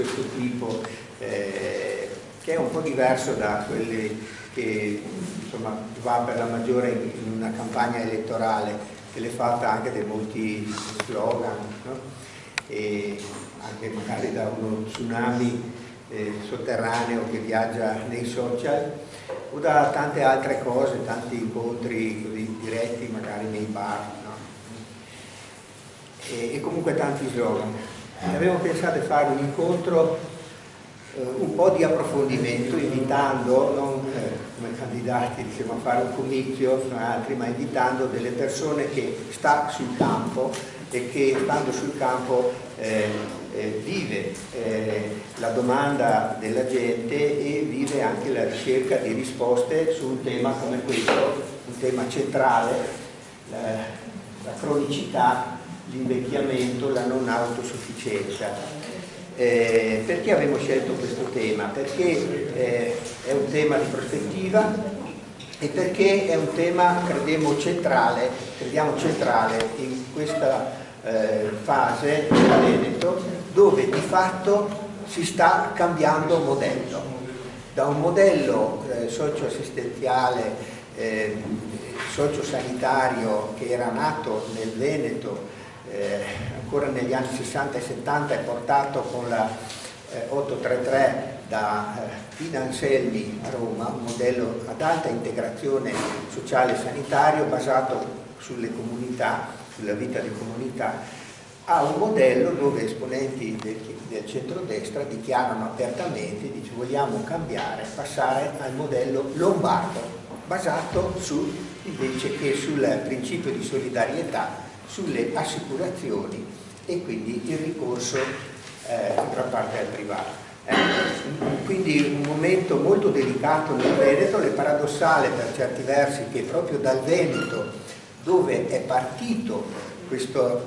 questo tipo, che è un po' diverso da quelli che insomma va per la maggiore in una campagna elettorale, che l'è fatta anche di molti slogan, no? E anche magari da uno tsunami sotterraneo che viaggia nei social, o da tante altre cose, tanti incontri così diretti magari nei bar, no? E comunque tanti slogan. Abbiamo pensato di fare un incontro un po' di approfondimento, invitando, non come candidati diciamo, a fare un comizio, altri, ma invitando delle persone che sta sul campo e che stando sul campo vive la domanda della gente e vive anche la ricerca di risposte su un tema come questo, un tema centrale, la cronicità, l'invecchiamento, la non autosufficienza. Perché abbiamo scelto questo tema? Perché è un tema di prospettiva e perché è un tema, crediamo centrale in questa fase del Veneto, dove di fatto si sta cambiando modello, da un modello socioassistenziale, sociosanitario che era nato nel Veneto ancora negli anni 60 e 70 e portato con la 833 da Pina Anselmi a Roma, un modello ad alta integrazione sociale e sanitario basato sulle comunità, sulla vita di comunità, a un modello dove esponenti del centrodestra dichiarano apertamente, dice vogliamo cambiare, passare al modello lombardo, basato invece che sul principio di solidarietà, sulle assicurazioni e quindi il ricorso in gran parte al privato. Quindi un momento molto delicato nel Veneto, è paradossale per certi versi che proprio dal Veneto, dove è partito questa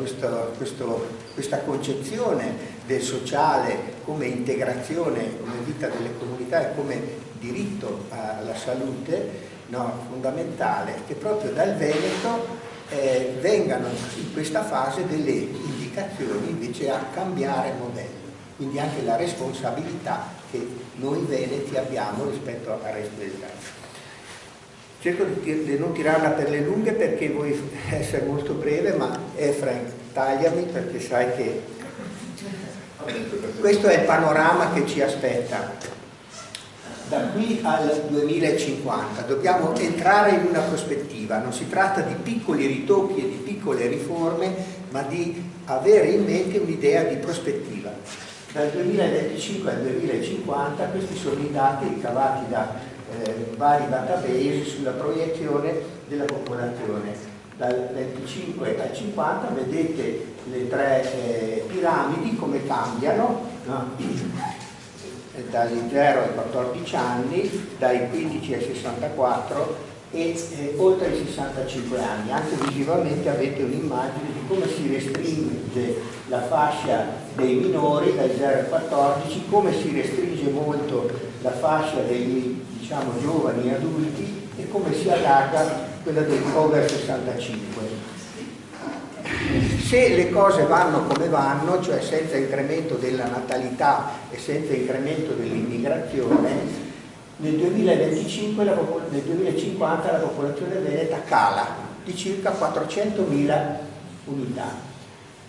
concezione del sociale come integrazione, come vita delle comunità e come diritto alla salute, no, fondamentale, che proprio dal Veneto vengano in questa fase delle indicazioni invece a cambiare modello, quindi anche la responsabilità che noi veneti abbiamo rispetto al resto d'Italia. Cerco di non tirarla per le lunghe perché vuoi essere molto breve, ma Efraim, tagliami perché sai che questo è il panorama che ci aspetta. Da qui al 2050 dobbiamo entrare in una prospettiva, non si tratta di piccoli ritocchi e di piccole riforme, ma di avere in mente un'idea di prospettiva. Dal 2025 al 2050 questi sono i dati ricavati da vari database sulla proiezione della popolazione. Dal 25 al 50 vedete le tre piramidi come cambiano, no? Dagli 0 ai 14 anni, dai 15 ai 64 e oltre i 65 anni. Anche visivamente avete un'immagine di come si restringe la fascia dei minori dai 0 ai 14, come si restringe molto la fascia dei diciamo giovani e adulti e come si allarga quella dei over 65. Se le cose vanno come vanno, cioè senza incremento della natalità e senza incremento dell'immigrazione, nel 2025, nel 2050 la popolazione veneta cala di circa 400.000 unità.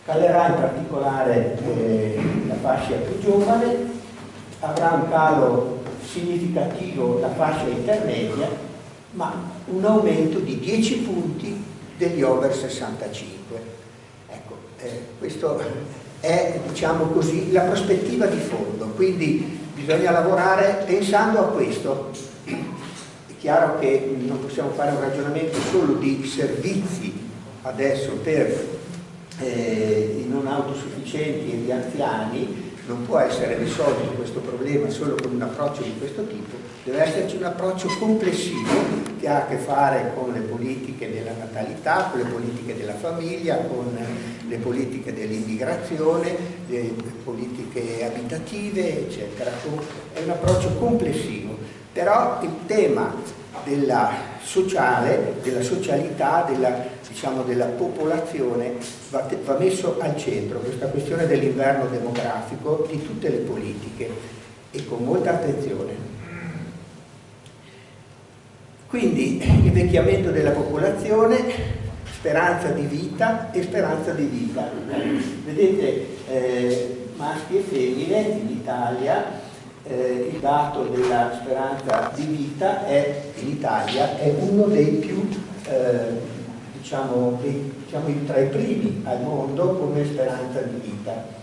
Calerà in particolare la fascia più giovane, avrà un calo significativo la fascia intermedia, ma un aumento di 10 punti degli over 65. Ecco, questo è, diciamo così, la prospettiva di fondo, quindi bisogna lavorare pensando a questo. È chiaro che non possiamo fare un ragionamento solo di servizi adesso per i non autosufficienti e gli anziani, non può essere risolto questo problema solo con un approccio di questo tipo, deve esserci un approccio complessivo che ha a che fare con le politiche della natalità, con le politiche della famiglia, con le politiche dell'immigrazione, le politiche abitative, eccetera. È un approccio complessivo, però il tema della sociale, della socialità, della diciamo, della popolazione va messo al centro, questa questione dell'inverno demografico di tutte le politiche, e con molta attenzione. Quindi invecchiamento della popolazione, speranza di vita e speranza di vita. Vedete, maschi e femmine in Italia, il dato della speranza di vita in Italia è uno dei più, diciamo, tra i primi al mondo come speranza di vita.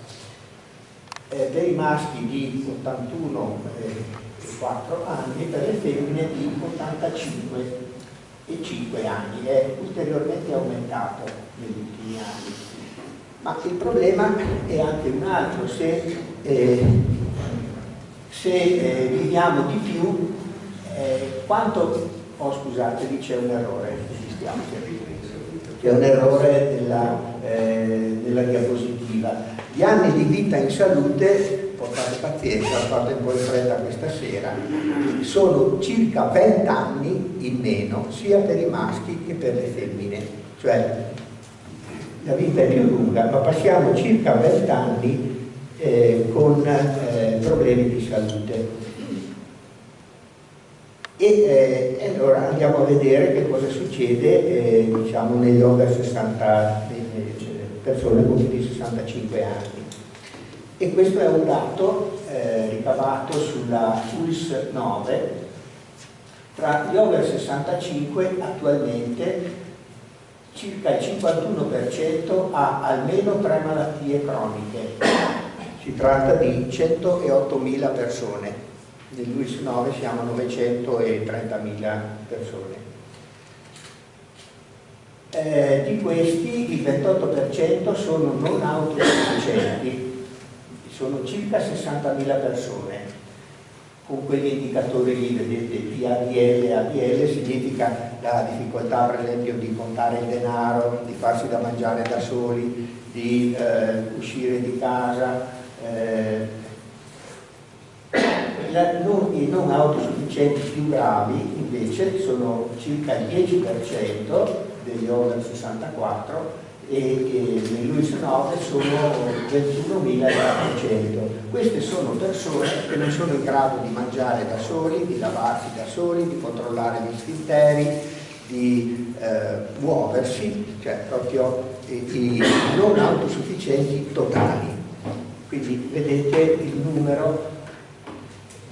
Per i maschi di 81,4 anni, per le femmine di 85,5 anni, è ulteriormente aumentato negli ultimi anni. Ma il problema è anche un altro: se viviamo di più, quanto... Oh, scusate, lì c'è un errore, c'è un errore della diapositiva. Gli anni di vita in salute, portate pazienza, ho fatto un po' di fretta questa sera, sono circa 20 anni in meno, sia per i maschi che per le femmine. Cioè, la vita è più lunga, ma passiamo circa 20 anni con problemi di salute. E allora andiamo a vedere che cosa succede diciamo negli over 60, persone con più di 65 anni. E questo è un dato ricavato sulla ULS 9. Tra gli over 65 attualmente circa il 51% ha almeno 3 malattie croniche. Si tratta di 108.000 persone. Nell'ULS 9 siamo a 930.000 persone. Di questi il 28% sono non autosufficienti, sono circa 60.000 persone. Con quegli indicatori lì, vedete, PADL, ADL significa la difficoltà per esempio di contare il denaro, di farsi da mangiare da soli, di uscire di casa. I non autosufficienti più gravi invece sono circa il 10% degli over 64 e nell'ULS 9 sono 21.400. Queste sono persone che non sono in grado di mangiare da soli, di lavarsi da soli, di controllare gli sfinteri, di muoversi, cioè proprio i non autosufficienti totali. Quindi vedete il numero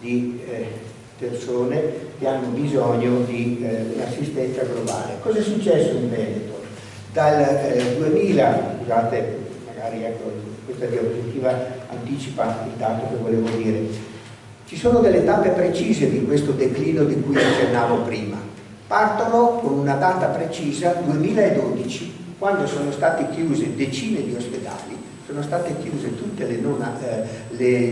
di persone che hanno bisogno di assistenza globale. Cosa è successo in Veneto? Dal 2000, scusate, magari ecco, questa diapositiva anticipa il dato che volevo dire. Ci sono delle tappe precise di questo declino di cui accennavo prima. Partono con una data precisa, 2012, quando sono state chiuse decine di ospedali, sono state chiuse tutte le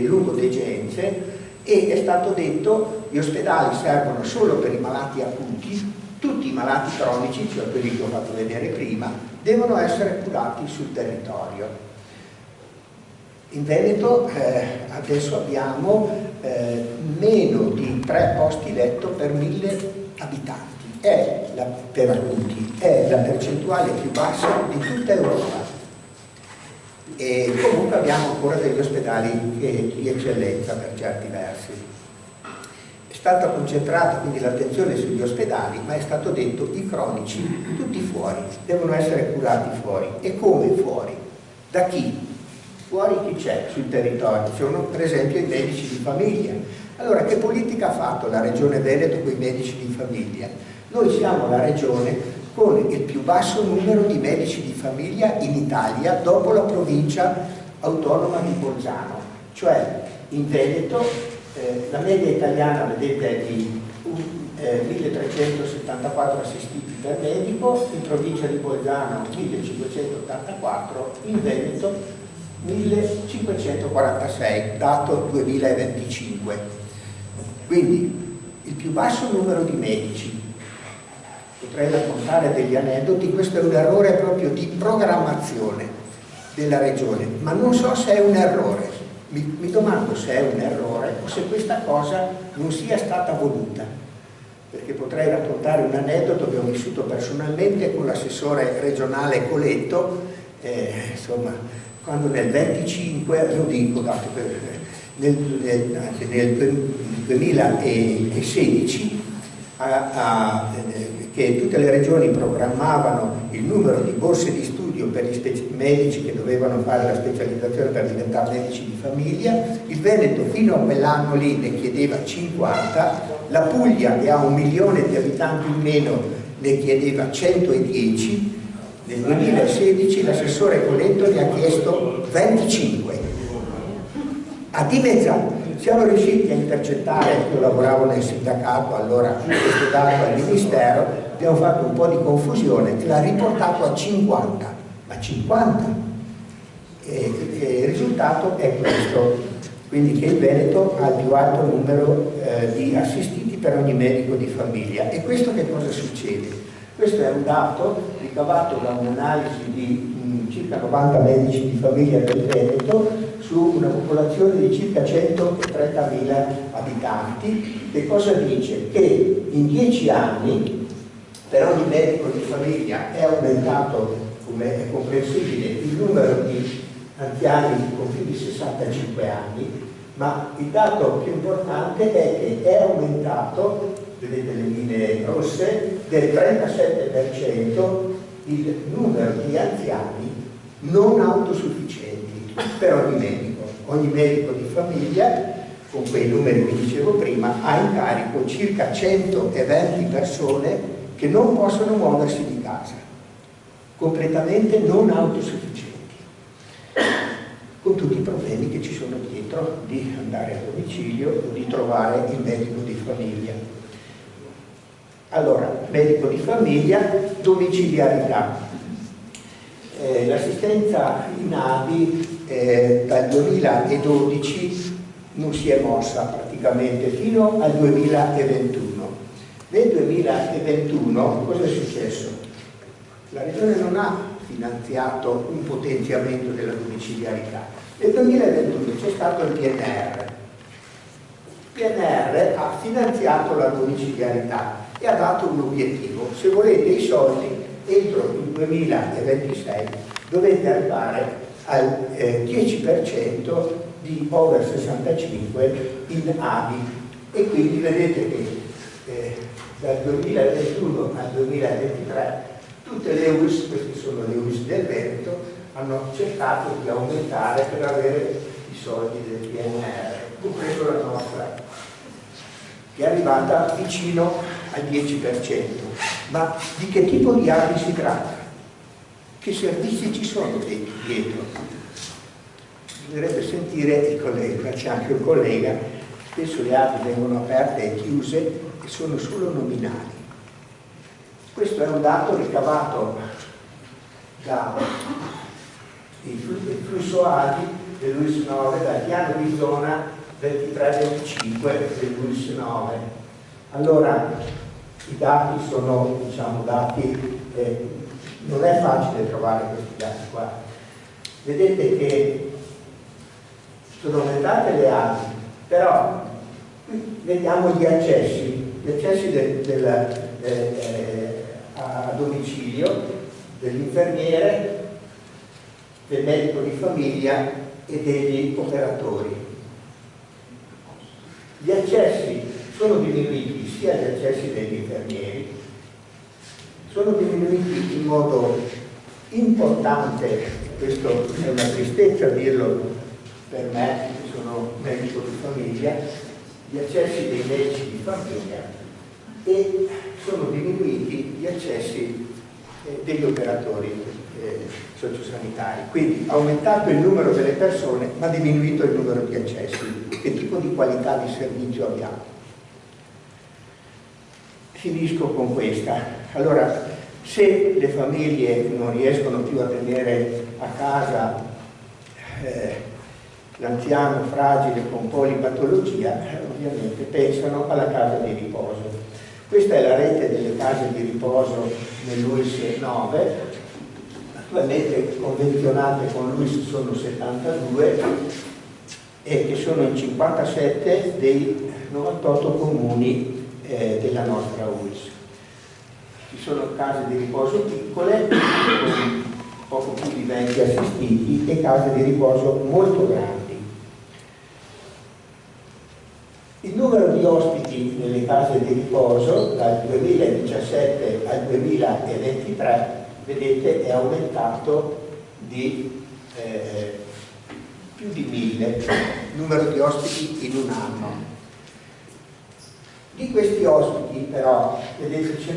lungodegenze, e è stato detto gli ospedali servono solo per i malati acuti, tutti i malati cronici, cioè quelli che ho fatto vedere prima, devono essere curati sul territorio. In Veneto adesso abbiamo meno di 3 posti letto per 1000 abitanti, per acuti, è la percentuale più bassa di tutta Europa. E comunque abbiamo ancora degli ospedali di eccellenza per certi versi. È stata concentrata quindi l'attenzione sugli ospedali, ma è stato detto i cronici tutti fuori, devono essere curati fuori. E come fuori? Da chi? Fuori chi c'è sul territorio? Sono per esempio i medici di famiglia. Allora che politica ha fatto la Regione Veneto con i medici di famiglia? Noi siamo la regione con il più basso numero di medici di famiglia in Italia dopo la provincia autonoma di Bolzano, cioè in Veneto la media italiana, vedete, è di 1374 assistiti per medico, in provincia di Bolzano 1584, in Veneto 1546, dato 2025. Quindi il più basso numero di medici. Potrei raccontare degli aneddoti, questo è un errore proprio di programmazione della regione, ma non so se è un errore, mi domando se è un errore o se questa cosa non sia stata voluta. perché potrei raccontare un aneddoto che ho vissuto personalmente con l'assessore regionale Coletto, insomma, quando nel 25, lo dico, nel 2016, che tutte le regioni programmavano il numero di borse di studio per gli medici che dovevano fare la specializzazione per diventare medici di famiglia. Il Veneto fino a quell'anno lì ne chiedeva 50, la Puglia, che ha 1 milione di abitanti in meno, ne chiedeva 110. Nel 2016 l'assessore Coletto ne ha chiesto 25, ha dimezzato. Siamo riusciti a intercettare, io lavoravo nel sindacato allora, questo dato al Ministero, abbiamo fatto un po' di confusione e l'ha riportato a 50, ma 50? Il risultato è questo, quindi che il Veneto ha il più alto numero di assistiti per ogni medico di famiglia. E questo che cosa succede? Questo è un dato ricavato da un'analisi di circa 90 medici di famiglia del Veneto su una popolazione di circa 130.000 abitanti. Che cosa dice? Che in 10 anni per ogni medico di famiglia è aumentato, come è comprensibile, il numero di anziani con più di 65 anni, ma il dato più importante è che è aumentato, vedete le linee rosse, del 37% il numero di anziani non autosufficienti per ogni medico. Ogni medico di famiglia, con quei numeri che dicevo prima, ha in carico circa 120 persone che non possono muoversi di casa, completamente non autosufficienti, con tutti i problemi che ci sono dietro di andare a domicilio o di trovare il medico di famiglia. Allora, medico di famiglia, domiciliarità. L'assistenza in ADI dal 2012 non si è mossa praticamente fino al 2021. Nel 2021 cosa è successo? La Regione non ha finanziato un potenziamento della domiciliarità. Nel 2021 c'è stato il PNR. Il PNR ha finanziato la domiciliarità e ha dato un obiettivo: se volete i soldi entro il 2026 dovete arrivare al 10% di over 65 in ADI, e quindi vedete che dal 2021 al 2023 tutte le UIS, queste sono le UIS del Veneto, hanno cercato di aumentare per avere i soldi del PNR, compreso la nostra, che è arrivata vicino al 10%. Ma di che tipo di ADI si tratta? Che servizi ci sono dietro? Bisognerebbe sentire il collega, c'è anche un collega, spesso le ADI vengono aperte e chiuse e sono solo nominali. Questo è un dato ricavato da il flusso ADI dell'UIS 9, dal piano di zona 23-25 dell'UIS 9. Allora, i dati sono, diciamo, dati, non è facile trovare questi dati qua. Vedete che sono aumentate le ADI, però qui vediamo gli accessi a domicilio dell'infermiere, del medico di famiglia e degli operatori. Gli accessi sono diminuiti, sia gli accessi degli infermieri, sono diminuiti in modo importante, questo è una tristezza dirlo per me, che sono medico di famiglia, gli accessi dei medici di famiglia, e sono diminuiti gli accessi degli operatori sociosanitari. Quindi aumentato il numero delle persone ma diminuito il numero di accessi. Che tipo di qualità di servizio abbiamo? Finisco con questa. Allora, se le famiglie non riescono più a tenere a casa l'anziano fragile con polipatologia, ovviamente pensano alla casa di riposo. Questa è la rete delle case di riposo nell'UIS 9, attualmente convenzionate con l'UIS sono 72 e che sono in 57 dei 98 comuni della nostra ULSS. Ci sono case di riposo piccole, con poco più di 20 assistiti, e case di riposo molto grandi. Il numero di ospiti nelle case di riposo dal 2017 al 2023, vedete, è aumentato di più di 1000 numero di ospiti in un anno. Di questi ospiti però, vedete, ce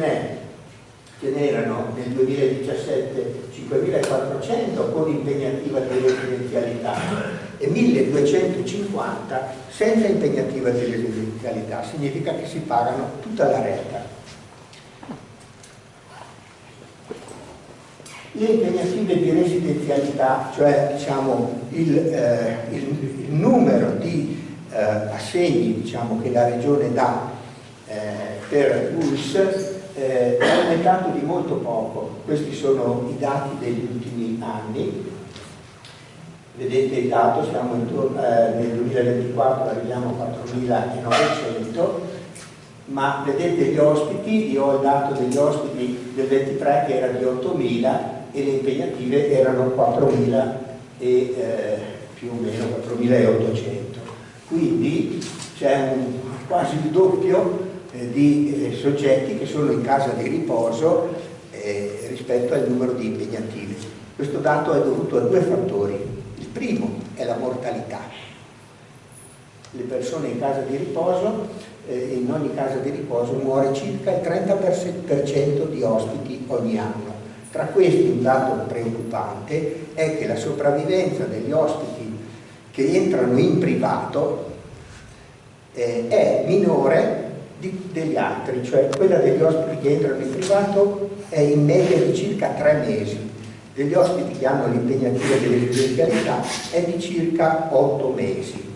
n'erano nel 2017 5.400 con impegnativa di residenzialità e 1.250 senza impegnativa di residenzialità. Significa che si pagano tutta la retta. Le impegnative di residenzialità, cioè diciamo il numero di assegni, diciamo, che la Regione dà per ULSS, è aumentato di molto poco. Questi sono i dati degli ultimi anni. Vedete il dato, siamo nel 2024 arriviamo a 4.900, ma vedete gli ospiti, io ho il dato degli ospiti del 23 che era di 8.000 e le impegnative erano 4.000 e più o meno 4.800. Quindi c'è quasi il doppio di soggetti che sono in casa di riposo rispetto al numero di impegnative. Questo dato è dovuto a due fattori. Il primo è la mortalità. Le persone in casa di riposo, in ogni casa di riposo muore circa il 30% di ospiti ogni anno. Tra questi un dato preoccupante è che la sopravvivenza degli ospiti che entrano in privato è minore degli altri, cioè quella degli ospiti che entrano in privato è in media di circa 3 mesi, degli ospiti che hanno l'impegnativa di residenzialità è di circa 8 mesi.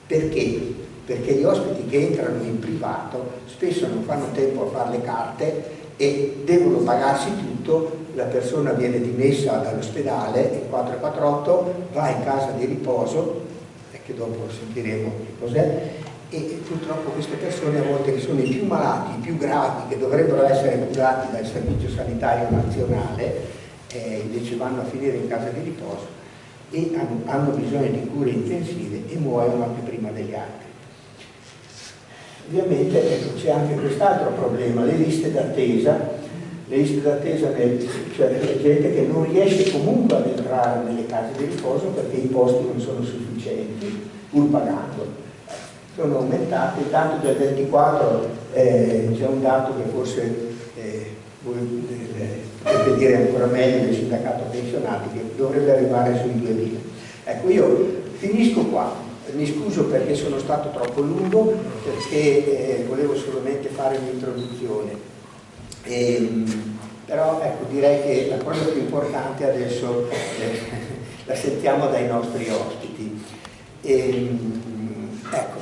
Perché? Perché gli ospiti che entrano in privato spesso non fanno tempo a fare le carte e devono pagarsi tutto, la persona viene dimessa dall'ospedale, il 448 va in casa di riposo, che dopo sentiremo che cos'è, e purtroppo queste persone a volte che sono i più malati, i più gravi, che dovrebbero essere curati dal Servizio Sanitario Nazionale, invece vanno a finire in casa di riposo e hanno bisogno di cure intensive e muoiono anche prima degli altri. Ovviamente c'è anche quest'altro problema, le liste d'attesa. Le liste d'attesa, cioè la gente che non riesce comunque ad entrare nelle case di riposo perché i posti non sono sufficienti, pur pagando. Sono aumentate, il dato del 24 c'è un dato che forse voi potete dire ancora meglio del sindacato pensionati, che dovrebbe arrivare sui 2000. Ecco, io finisco qua, mi scuso perché sono stato troppo lungo, perché volevo solamente fare un'introduzione. Però ecco, direi che la cosa più importante adesso la sentiamo dai nostri ospiti. Ecco,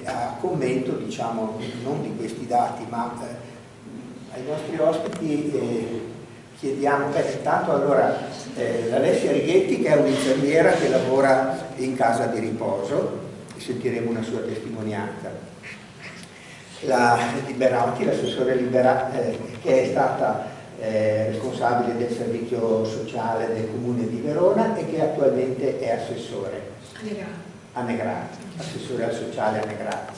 a commento, diciamo, non di questi dati, ma ai nostri ospiti chiediamo, intanto allora l'Alessia Righetti, che è un'infermiera che lavora in casa di riposo, e sentiremo una sua testimonianza. La Liberati, l'assessore Liberati, che è stata responsabile del servizio sociale del Comune di Verona e che attualmente è assessore a Negrate, assessore al sociale a Negrate.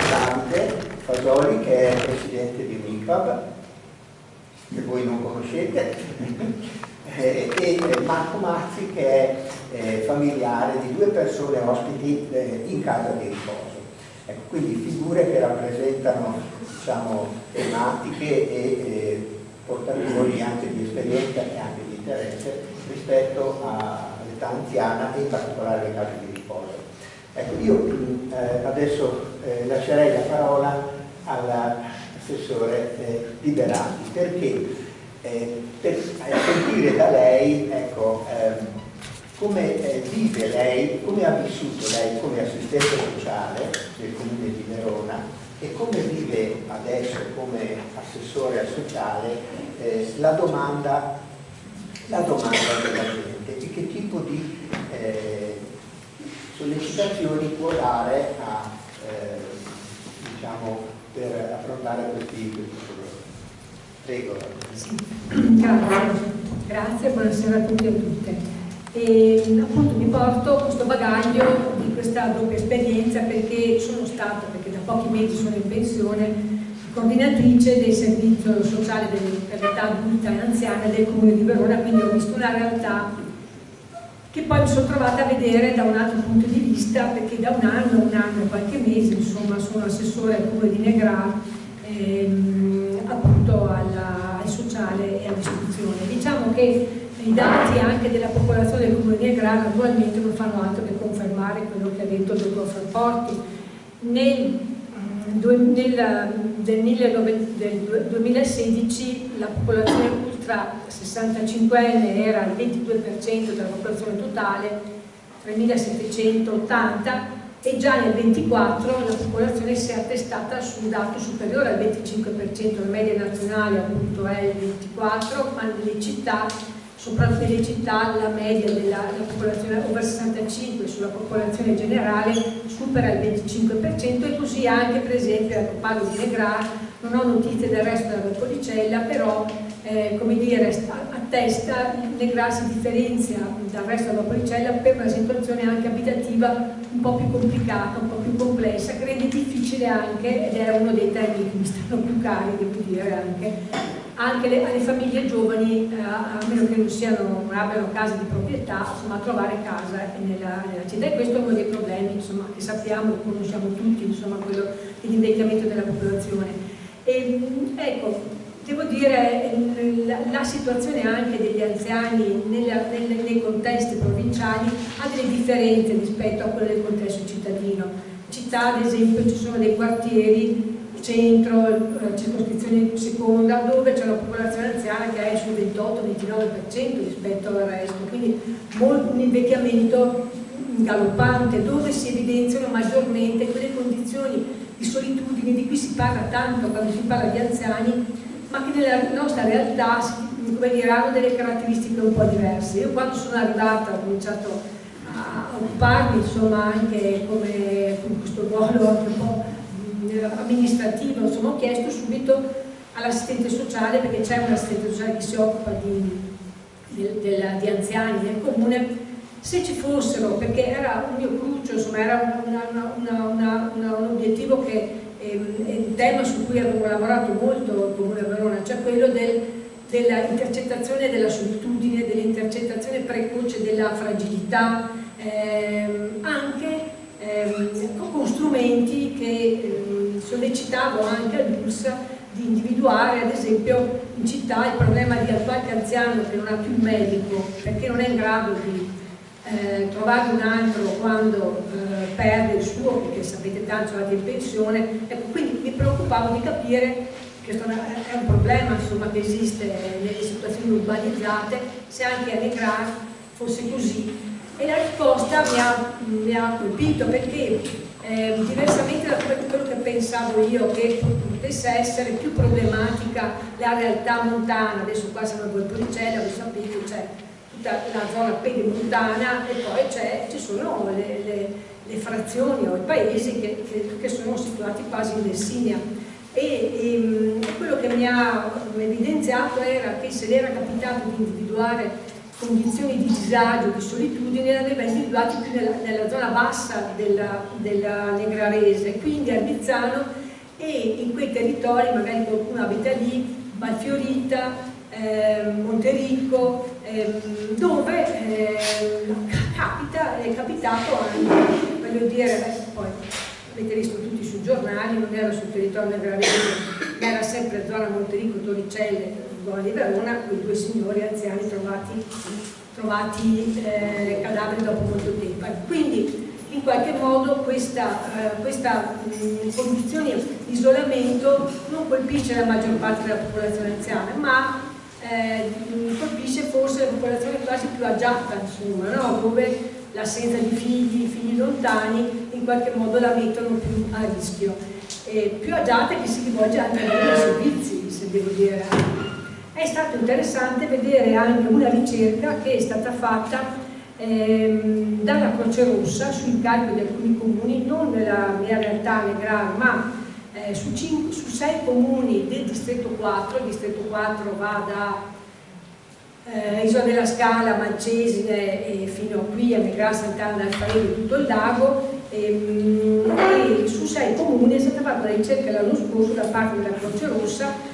Dante Fasoli, che è presidente di UNICAB, che voi non conoscete, e Marco Mazzi, che è familiare di 2 persone ospiti in casa di riposo. Ecco, quindi figure che rappresentano, diciamo, tematiche e portatori anche di esperienza e anche di interesse rispetto all'età anziana e in particolare alle case di riposo. Ecco, io adesso lascerei la parola all'assessore Liberati, perché per sentire da lei, ecco, come vive lei, come ha vissuto lei come assistente sociale del Comune di Verona e come vive adesso come assessore al sociale la domanda della gente, di che tipo di sollecitazioni può dare diciamo, per affrontare questi problemi. Prego. Sì. Grazie, buonasera a tutti e a tutte. Appunto mi porto questo bagaglio di questa doppia esperienza perché da pochi mesi sono in pensione, coordinatrice del servizio sociale per l'età adulta e anziana del Comune di Verona, quindi ho visto una realtà che poi mi sono trovata a vedere da un altro punto di vista, perché da un anno e qualche mese, insomma, sono assessore al Comune di Negrà, appunto al sociale e all'istruzione. Diciamo che i dati anche della popolazione del Comune di Negrà naturalmente non fanno altro che confermare quello che ha detto il dottor Franforti. Nel 2016 la popolazione ultra 65enne era il 22% della popolazione totale, 3.780, e già nel 2024 la popolazione si è attestata su un dato superiore al 25%, la media nazionale appunto è il 24%, ma nelle città, soprattutto nelle città, la media della popolazione over 65 sulla popolazione generale supera il 25%, e così anche per esempio, parlo di Negrà, non ho notizie del resto della Valpolicella, però come dire, attesta, Negrà si differenzia dal resto della Valpolicella per una situazione anche abitativa un po' più complicata, un po' più complessa, che rende difficile anche, ed è uno dei temi che mi stanno più cari, devo dire, anche alle famiglie giovani, a meno che non abbiano case di proprietà, insomma, trovare casa nella città. E questo è uno dei problemi, insomma, che sappiamo, conosciamo tutti, insomma, quello dell'invecchiamento della popolazione. Ecco, devo dire, la situazione anche degli anziani nei contesti provinciali ha delle differenze rispetto a quello del contesto cittadino. In città, ad esempio, ci sono dei quartieri, centro, circoscrizione seconda, dove c'è una popolazione anziana che è sul 28-29% rispetto al resto, quindi un invecchiamento galoppante, dove si evidenziano maggiormente quelle condizioni di solitudine di cui si parla tanto quando si parla di anziani, ma che nella nostra realtà hanno delle caratteristiche un po' diverse. Io quando sono arrivata ho cominciato a occuparmi, insomma, anche come con questo ruolo anche un po' amministrativo, insomma, ho chiesto subito all'assistente sociale, perché c'è un assistente sociale che si occupa di anziani nel comune, se ci fossero, perché era un mio cruccio, insomma, era un obiettivo che è un tema su cui avevo lavorato molto al Comune di Verona, cioè quello della intercettazione della solitudine, dell'intercettazione precoce della fragilità, anche con strumenti che sollecitavo anche all'ULSS di individuare, ad esempio in città, il problema di qualche anziano che non ha più un medico perché non è in grado di trovare un altro quando perde il suo, perché sapete tanto sono andati in pensione. Ecco, quindi mi preoccupavo di capire, questo è un problema, insomma, che esiste nelle situazioni urbanizzate, se anche a Negrà fosse così. E la risposta mi ha colpito, perché diversamente da quello che pensavo io che potesse essere più problematica la realtà montana, adesso qua siamo a Valpolicella, voi sapete, c'è tutta la zona pedemontana e poi ci sono le frazioni o i paesi che sono situati quasi in Lessinia. E quello che mi ha evidenziato era che se le era capitato di individuare condizioni di disagio, di solitudine, le aveva individuate più nella zona bassa della Negrarese, quindi a Albizzano, e in quei territori, magari qualcuno abita lì, Valfiorita, Montericco, dove è capitato anche, voglio dire, poi avete visto tutti sui giornali, non era sul territorio negrarese, ma era sempre zona Montericco, Torricelle, zona di Verona, quei due signori anziani trovati cadaveri dopo molto tempo. Quindi in qualche modo questa condizione di isolamento non colpisce la maggior parte della popolazione anziana, ma colpisce forse la popolazione quasi più agiata, insomma, no? Dove l'assenza di figli lontani in qualche modo la mettono più a rischio, più agiata, che si rivolge anche ai servizi, se devo dire. È stato interessante vedere anche una ricerca che è stata fatta dalla Croce Rossa su incarico di alcuni comuni, non nella mia realtà Negrà, ma su 6 comuni del distretto 4, il distretto 4 va da Isola della Scala, Malcesine e fino a qui a Megrana, Sant'Anna d'Alfarello e tutto il lago, e su 6 comuni è stata fatta una ricerca l'anno scorso da parte della Croce Rossa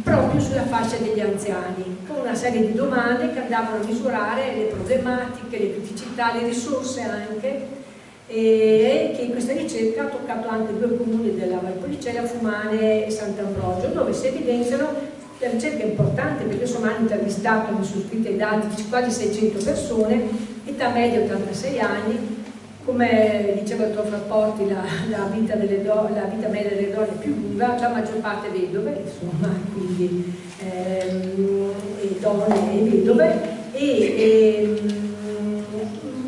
proprio sulla fascia degli anziani, con una serie di domande che andavano a misurare le problematiche, le criticità, le risorse anche, e che in questa ricerca ha toccato anche 2 comuni della Valpolicella, Fumane e Sant'Ambrogio, dove si evidenziano. La ricerca è importante perché insomma hanno intervistato, mi sono iscritti ai dati, quasi 600 persone, età media 86 anni, come diceva il dottor Frapporti, la vita media delle donne è più lunga, la maggior parte vedove, insomma, quindi donne e vedove,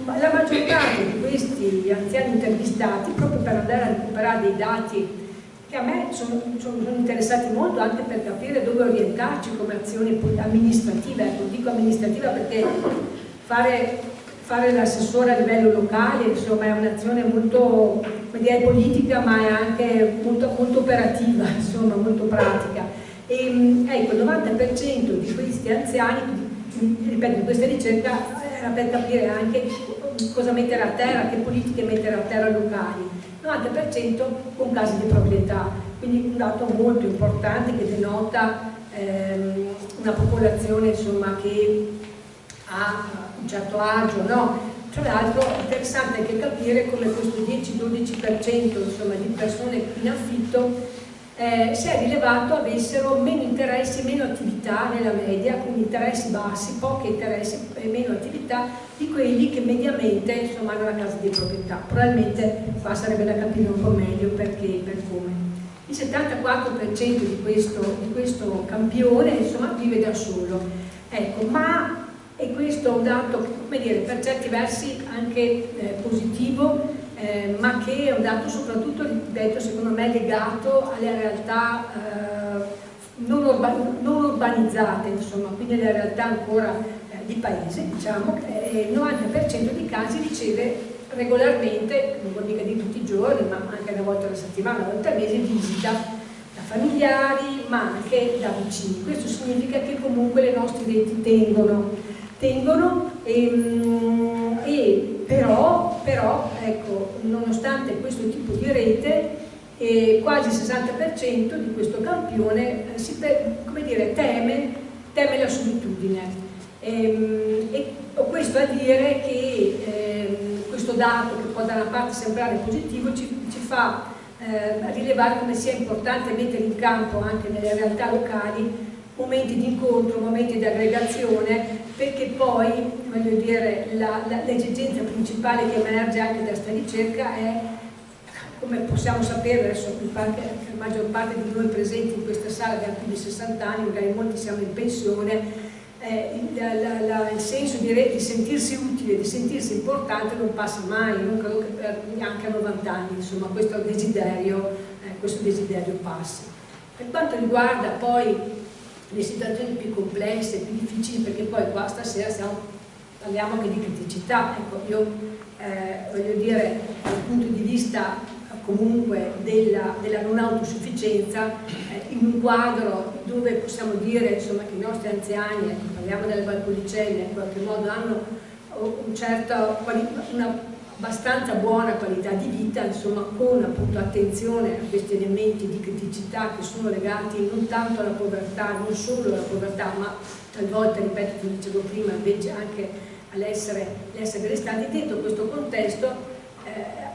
la maggior parte di questi anziani intervistati, proprio per andare a recuperare dei dati che a me sono interessati molto anche per capire dove orientarci come azione amministrativa. Ecco, dico amministrativa perché fare l'assessore a livello locale insomma è un'azione molto, come dire, politica, ma è anche molto operativa, insomma molto pratica. E ecco, il 90% di questi anziani, ripeto, in questa ricerca era per capire anche cosa mettere a terra, che politiche mettere a terra locali. 90% con casi di proprietà, quindi un dato molto importante che denota una popolazione insomma, che ha un certo agio, no? Tra l'altro è interessante anche capire come questo 10-12% insomma, di persone in affitto si è rilevato avessero meno interessi, meno attività nella media, quindi interessi bassi, pochi interessi e meno attività di quelli che mediamente insomma, hanno la casa di proprietà. Probabilmente qua sarebbe da capire un po' meglio perché e per come. Il 74% di questo campione insomma, vive da solo. Ecco, ma e questo è un dato, come dire, per certi versi anche positivo, ma che è un dato soprattutto, ripeto, secondo me legato alle realtà non urbanizzate, insomma, quindi alle realtà ancora di paese, diciamo, il 90% dei casi riceve regolarmente, non vuol dire di tutti i giorni, ma anche una volta alla settimana, una volta al mese, visita da familiari, ma anche da vicini. Questo significa che comunque le nostre reti tengono però ecco, nonostante questo tipo di rete, quasi il 60% di questo campione teme la solitudine. Ho questo a dire che questo dato, che può da una parte sembrare positivo, ci fa rilevare come sia importante mettere in campo anche nelle realtà locali momenti di incontro, momenti di aggregazione, perché poi, voglio dire, l'esigenza principale che emerge anche da questa ricerca è, come possiamo sapere adesso, la maggior parte di noi presenti in questa sala abbiamo più di 60 anni, magari molti siamo in pensione, il senso di sentirsi utile, di sentirsi importante non passa mai, non credo che neanche a 90 anni, insomma questo desiderio passi. Per quanto riguarda poi le situazioni più complesse, più difficili, perché poi qua stasera parliamo anche di criticità, ecco, io voglio dire, dal punto di vista comunque della non autosufficienza, in un quadro dove possiamo dire insomma, che i nostri anziani, ecco, parliamo delle Valpolicelle, in qualche modo hanno una abbastanza buona qualità di vita, insomma, con appunto attenzione a questi elementi di criticità che sono legati non tanto alla povertà, non solo alla povertà, ma talvolta, ripeto, come dicevo prima, invece anche all'essere delle stati. Dentro questo contesto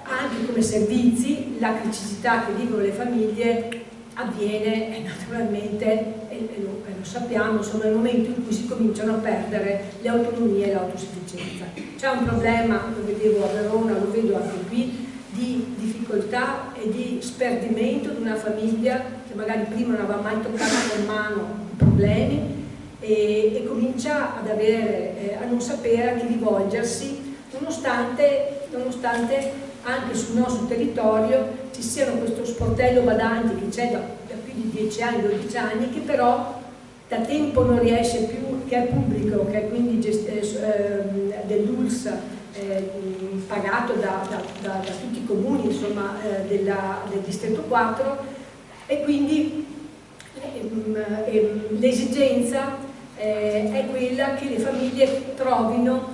anche come servizi la criticità che vivono le famiglie avviene naturalmente, e lo sappiamo, insomma, nel momento in cui si cominciano a perdere le autonomie e l'autosufficienza. C'è un problema, lo vedevo a Verona, lo vedo anche qui, di difficoltà e di sperdimento di una famiglia che magari prima non aveva mai toccato con mano i problemi e comincia ad avere, a non sapere a chi rivolgersi, nonostante anche sul nostro territorio ci siano questo sportello badanti che c'è da più di 10 anni, 12 anni, che però da tempo non riesce più, che è pubblico, che è quindi dell'ULS, pagato da tutti i comuni insomma, del distretto 4, E quindi l'esigenza è quella che le famiglie trovino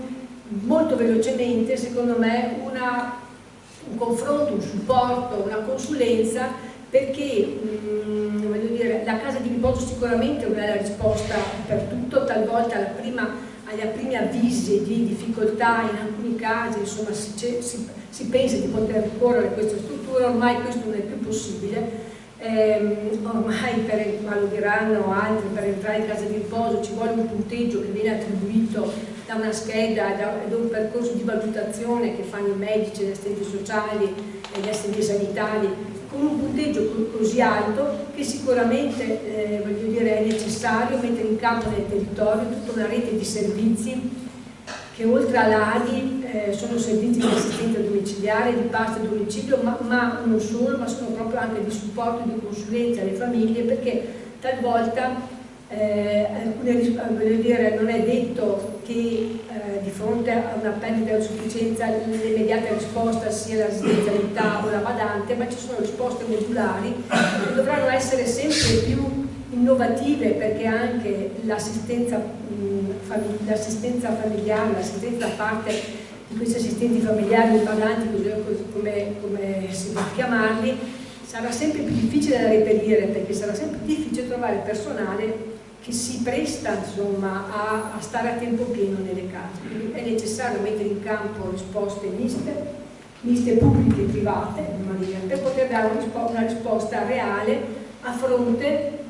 molto velocemente, secondo me, un confronto, un supporto, una consulenza, perché voglio dire, la casa di riposo sicuramente non è la risposta per tutto. Talvolta agli primi avvisi di difficoltà, in alcuni casi insomma si pensa di poter ricorrere a questa struttura. Ormai questo non è più possibile. Ormai, ma lo diranno altri, per entrare in casa di riposo ci vuole un punteggio che viene attribuito da una scheda, da un percorso di valutazione che fanno i medici, gli assistenti sociali e gli assistenti sanitari, con un punteggio così alto che sicuramente voglio dire, è necessario mettere in campo nel territorio tutta una rete di servizi che oltre all'ADI sono servizi di assistenza domiciliare, di pasta a domicilio, ma non solo, ma sono proprio anche di supporto e di consulenza alle famiglie, perché talvolta voglio dire, non è detto che di fronte a una perdita di sufficienza l'immediata risposta sia la residenzialità o la badante, ma ci sono risposte modulari che dovranno essere sempre più innovative, perché anche l'assistenza familiare, l'assistenza da parte di questi assistenti familiari o badanti, come si può chiamarli, sarà sempre più difficile da reperire, perché sarà sempre più difficile trovare personale che si presta insomma a stare a tempo pieno nelle case. Quindi è necessario mettere in campo risposte miste pubbliche e private, per poter dare una risposta reale a fronte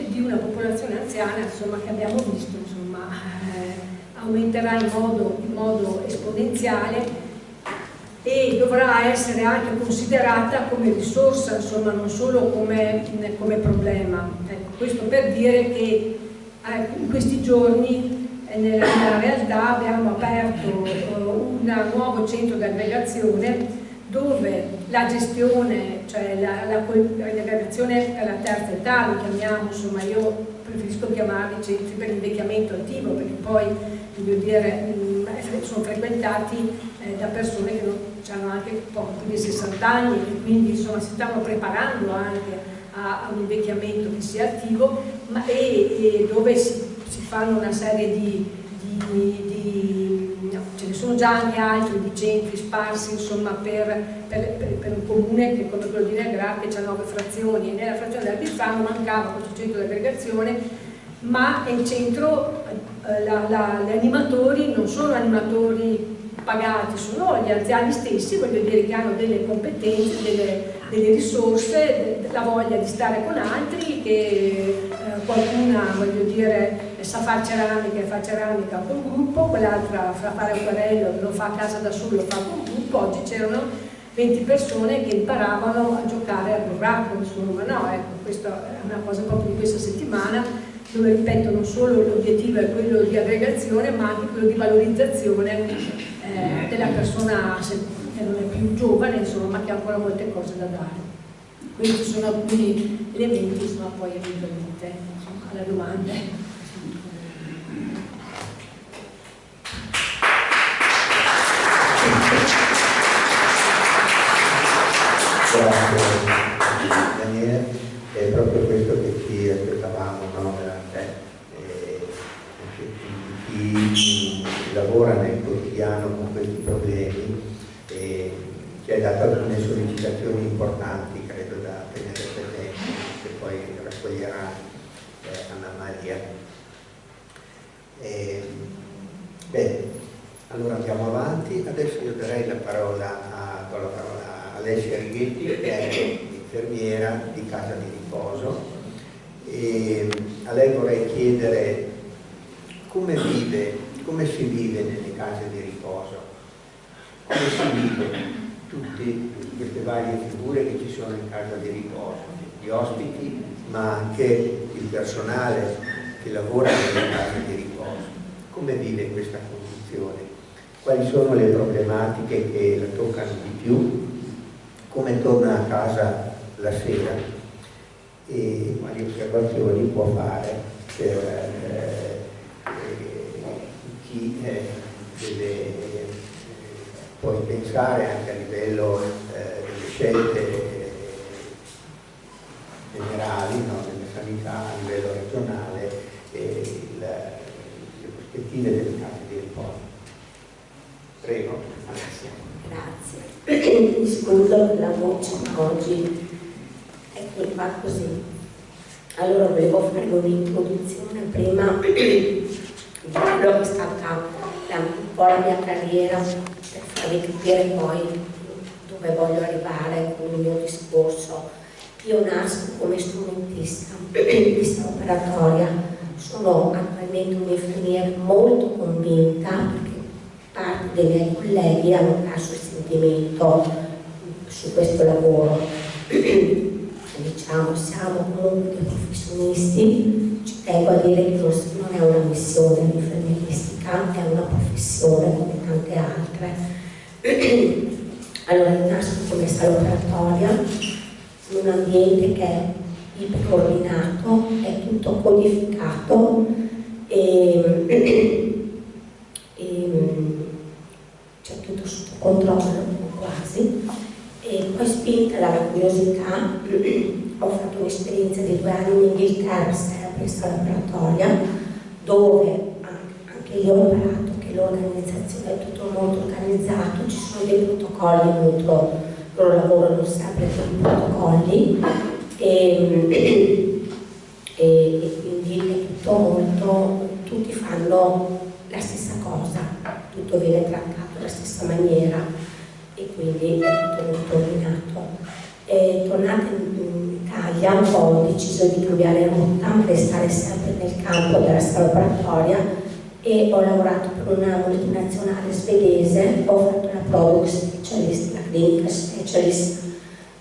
di una popolazione anziana, insomma, che abbiamo visto insomma, aumenterà in modo esponenziale e dovrà essere anche considerata come risorsa, insomma, non solo come problema. Ecco, questo per dire che in questi giorni nella realtà abbiamo aperto un nuovo centro di aggregazione dove la gestione, cioè l'aggregazione per la terza età, lo chiamiamo, insomma, io preferisco chiamarli centri per l'invecchiamento attivo, perché poi voglio dire, sono frequentati da persone che hanno anche poco più di 60 anni e quindi insomma si stanno preparando anche a un invecchiamento che sia attivo, e dove si fanno una serie ce ne sono già anche altri di centri sparsi insomma per un comune che come quello di Negra, che ha 9 frazioni, e nella frazione dell'Albifano mancava questo centro di aggregazione, ma è il centro, gli animatori non sono animatori pagati, sono gli anziani stessi, voglio dire, che hanno delle competenze, delle risorse, la voglia di stare con altri, che qualcuna, voglio dire, sa fare ceramica e fa ceramica con gruppo, quell'altra sa fare acquarello, lo fa a casa da solo, lo fa con gruppo. Oggi c'erano 20 persone che imparavano a giocare a burraco, insomma, no? Ecco, questa è una cosa proprio di questa settimana, dove, ripeto, non solo l'obiettivo è quello di aggregazione, ma anche quello di valorizzazione della persona che non è più giovane, insomma, ma che ha ancora molte cose da dare. Questi sono alcuni elementi, insomma, poi eventualmente alla domanda. Grazie Daniele, è proprio questo che ci aspettavamo, no? Chi lavora nel quotidiano con questi problemi ci ha dato alcune sollecitazioni importanti, credo, da tenere presenti, che poi raccoglierà Anna Maria. Bene, allora andiamo avanti. Adesso io darei la parola a Alessia Righetti, che è infermiera di casa di riposo, e a lei vorrei chiedere come si vive nelle case di riposo, come si vive tutte queste varie figure che ci sono in casa di riposo, gli ospiti, ma anche il personale che lavora nelle case di riposo. Come vive questa condizione? Quali sono le problematiche che la toccano di più? Come torna a casa la sera? E quali osservazioni può fare per chi deve poi pensare anche a livello delle scelte della voce, ma oggi ecco qua così. Allora volevo fare un'introduzione prima di quello che è stata un po' la mia carriera, per farvi capire poi dove voglio arrivare con il mio discorso. Io nasco come strumentista operatoria, sono attualmente un'infermiera molto convinta perché parte dei miei colleghi hanno perso il sentimento su questo lavoro. Diciamo, siamo comunque dei professionisti, ci tengo a dire che non è una missione infermieristica, è una professione come tante altre. Allora, io nasco come sala operatoria in un ambiente che è iperordinato, è tutto codificato e c'è tutto sotto controllo, quasi. E poi, spinta dalla curiosità, ho fatto un'esperienza di 2 anni in Inghilterra, sempre in sala operatoria, dove anche lì ho imparato che l'organizzazione è tutto molto organizzato, ci sono dei protocolli molto, loro lavorano sempre con i protocolli e quindi è tutto molto, tutti fanno la stessa cosa, tutto viene trattato alla stessa maniera e quindi è tutto molto ordinato. Tornata in Italia ho deciso di cambiare rotta, ma restare sempre nel campo della sala operatoria e ho lavorato per una multinazionale svedese, ho fatto la product specialist, la clinical specialist,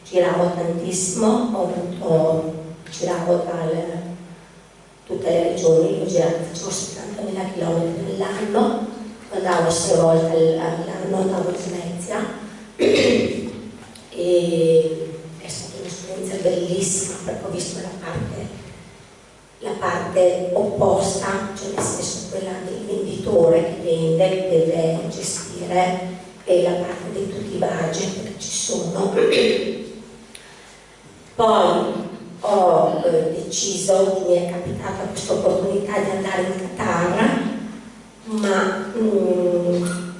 giravo tantissimo, giravo da tutte le regioni, facevo 70.000 km all'anno, andavo 6 volte all'anno, andavo in Svezia e è stata un'esperienza bellissima perché ho visto la parte opposta, cioè nel senso quella del venditore che vende, che deve gestire, e la parte di tutti i budget che ci sono. Poi ho deciso, mi è capitata questa opportunità di andare in Qatar, ma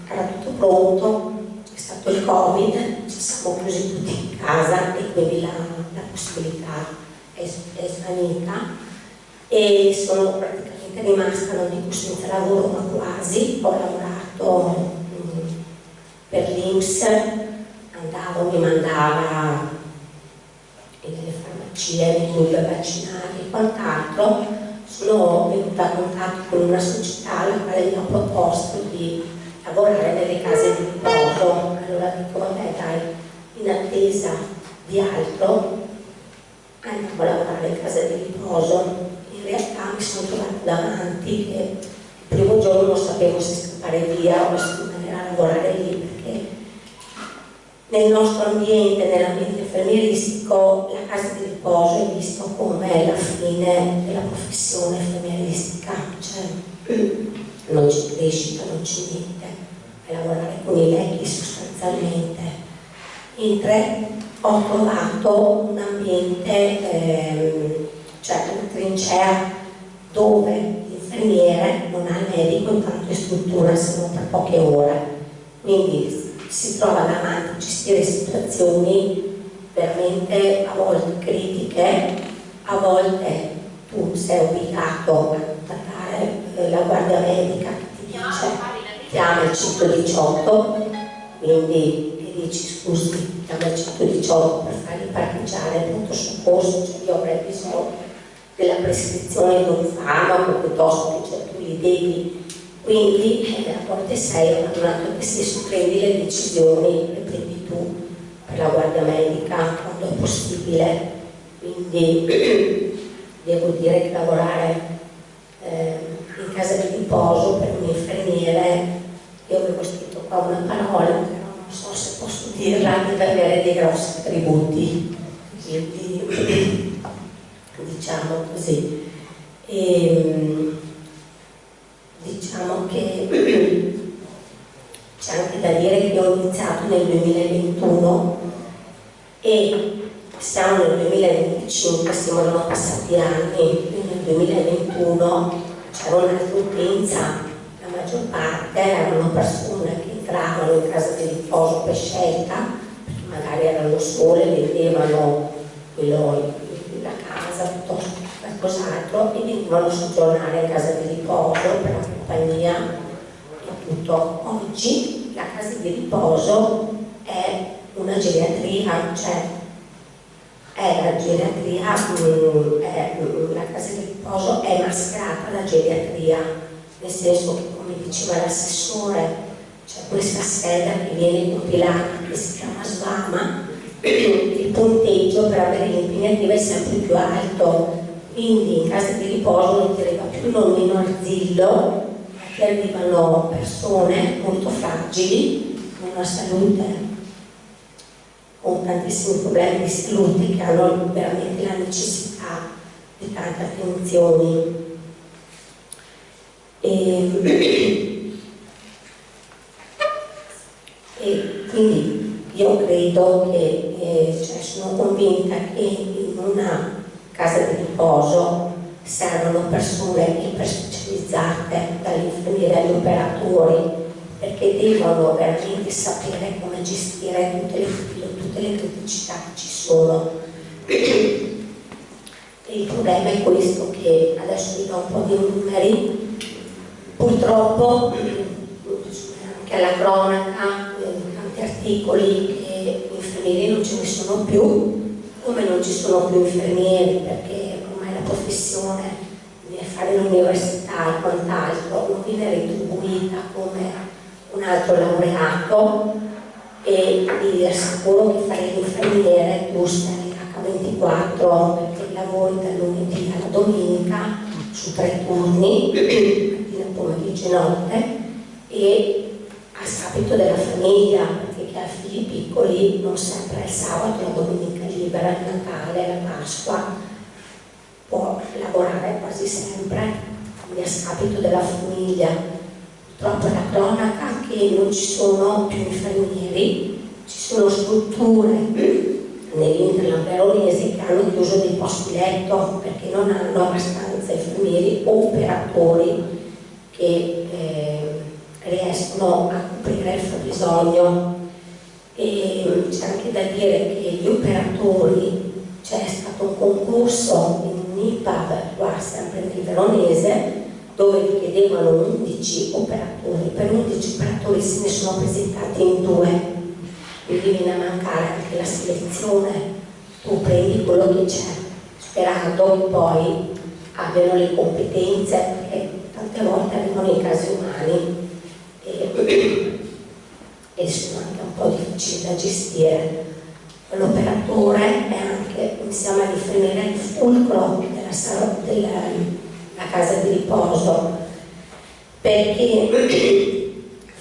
era tutto pronto, è stato il Covid, ci siamo chiusi tutti in casa e quindi la possibilità è svanita e sono praticamente rimasta, non dico senza lavoro, ma quasi. Ho lavorato per l'INPS, mi mandava nelle farmacie, nei club vaccinali e quant'altro. Sono venuta a contatto con una società alla quale mi ha proposto di lavorare nelle case di riposo. Allora dico, vabbè dai, in attesa di altro andiamo a lavorare in casa di riposo. In realtà mi sono trovata davanti che il primo giorno non sapevo se scappare via o se rimanere a lavorare lì, perché nel nostro ambiente, nell'ambiente infermieristico, la casa di riposo è vista come la fine della professione infermieristica, cioè non c'è crescita, non c'è niente, è lavorare con i vecchi sostanzialmente. Mentre ho trovato un ambiente, cioè una trincea dove l'infermiere non ha il medico in quanto è struttura se non per poche ore, quindi si trova davanti a gestire situazioni veramente a volte critiche, a volte tu sei obbligato a contattare la guardia medica che ti dice chiama il 118, quindi ti dici scusi, chiama il 118 per fargli parcheggiare il pronto soccorso, cioè io avrei bisogno della prescrizione di un farmaco piuttosto che tu li devi. Quindi a volte sei abbandonato a te stesso, prendi le decisioni, le prendi tu per la guardia medica quando è possibile. Quindi devo dire che lavorare in casa di riposo per un infermiere, io avevo scritto qua una parola, però non so se posso dirla, deve avere dei grossi attributi, quindi diciamo così. Diciamo che c'è anche da dire che ho iniziato nel 2021 e siamo nel 2025, erano passati anni, nel 2021 c'era un'altra utenza, la maggior parte erano persone che entravano in casa di riposo per scelta, perché magari erano sole, vendevano la casa piuttosto che qualcos'altro e venivano a soggiornare in casa di riposo per la compagnia e tutto. Oggi la casa di riposo è una geriatria, cioè è la geriatria, la casa di riposo è mascherata da geriatria, nel senso che, come diceva l'assessore, c'è questa scheda che viene compilata che si chiama SVAMA, il punteggio per avere l'impegnativa è sempre più alto, quindi in casa di riposo non ti arriva più il nonnino arzillo, ma ti arrivano persone molto fragili, con una salute, con tantissimi problemi di salute, che hanno veramente la necessità di tante attenzioni. E quindi io credo che, cioè sono convinta che in una casa di riposo servono persone iper specializzate, dagli infermieri agli operatori, perché devono veramente sapere come gestire tutte le criticità che ci sono. E il problema è questo, che adesso vi do un po' di numeri, purtroppo anche alla cronaca, tanti articoli che infermieri non ce ne sono più, come non ci sono più infermieri perché ormai la professione di fare l'università e quant'altro non viene retribuita come un altro laureato, e vi assicuro che fare l'infermiere tu stai H24 perché lavori dal lunedì alla domenica su 3 turni, mattina, pomeriggio e notte, e a scapito della famiglia, perché chi ha figli piccoli non sempre è il sabato, la domenica libera, il Natale, la Pasqua, può lavorare quasi sempre, quindi a scapito della famiglia. Purtroppo la cronaca che non ci sono più infermieri, ci sono strutture nell'Interland veronese che hanno chiuso dei posti letto perché non hanno abbastanza infermieri o operatori che riescono a coprire il fabbisogno. E c'è anche da dire che gli operatori, c'è stato un concorso in un IPAB qua sempre nel veronese dove chiedevano 11 operatori, per 11 operatori se ne sono presentati in 2, quindi viene a mancare anche la selezione, tu prendi quello che c'è sperando che poi abbiano le competenze, perché tante volte arrivano i casi umani e sono anche un po' difficili da gestire. L'operatore è anche, insieme all'infermiere, il fulcro della casa di riposo, perché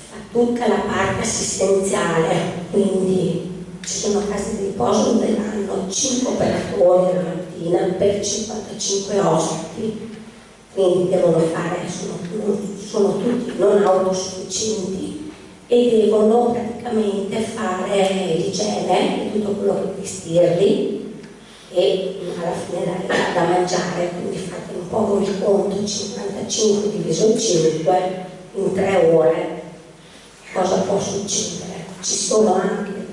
fa tutta la parte assistenziale, quindi ci sono case di riposo dove hanno 5 operatori la mattina per 55 ospiti, quindi devono fare, sono tutti non autosufficienti e devono praticamente fare l'igiene e tutto quello che vestirli e alla fine dare da mangiare, quindi fate un po' voi il conto, 55 diviso 5 in 3 ore, cosa può succedere? Ci sono anche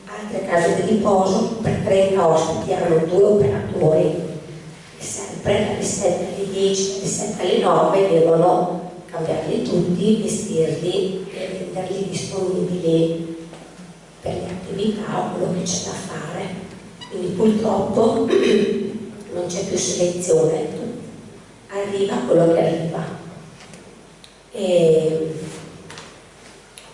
altre case di riposo, per 30 ospiti hanno 2 operatori e sempre dalle 7 alle 10, dalle 7 alle 9 devono cambiarli tutti, vestirli e renderli disponibili per le attività o quello che c'è da fare. Quindi purtroppo non c'è più selezione, arriva quello che arriva. E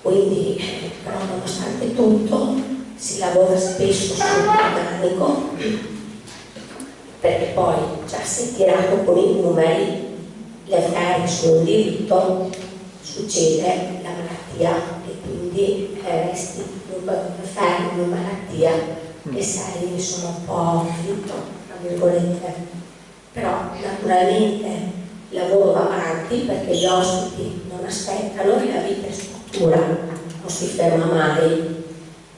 quindi però nonostante tutto si lavora spesso sull'organico, perché poi già si è tirato con i numeri, le ferie sono un diritto, succede la malattia e quindi resti fermo in malattia e sei sono un po' fritto, tra virgolette. Però naturalmente il lavoro va avanti perché gli ospiti non aspettano e la vita è struttura, non si ferma mai.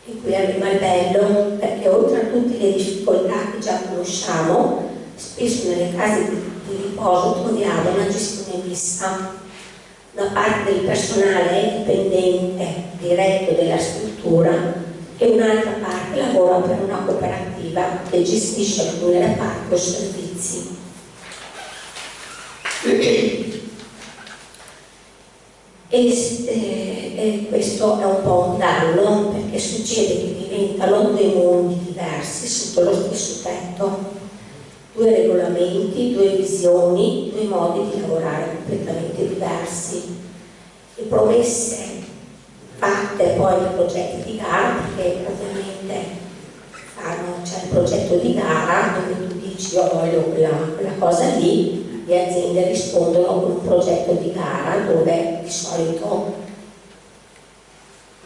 E qui arriva il bello, perché oltre a tutte le difficoltà che già conosciamo, spesso nelle case di riposo troviamo una gestione mista. Una parte del personale è dipendente diretto della struttura e un'altra parte che lavora per una cooperativa che gestisce alcuni reparti o servizi. E questo è un po' un danno, perché succede che diventano due mondi diversi sotto lo stesso tetto, due regolamenti, due visioni, due modi di lavorare completamente diversi. Le promesse fatte poi nei progetti di gara, perché ovviamente c'è il progetto di gara dove tu dici io voglio quella cosa lì, le aziende rispondono con un progetto di gara dove di solito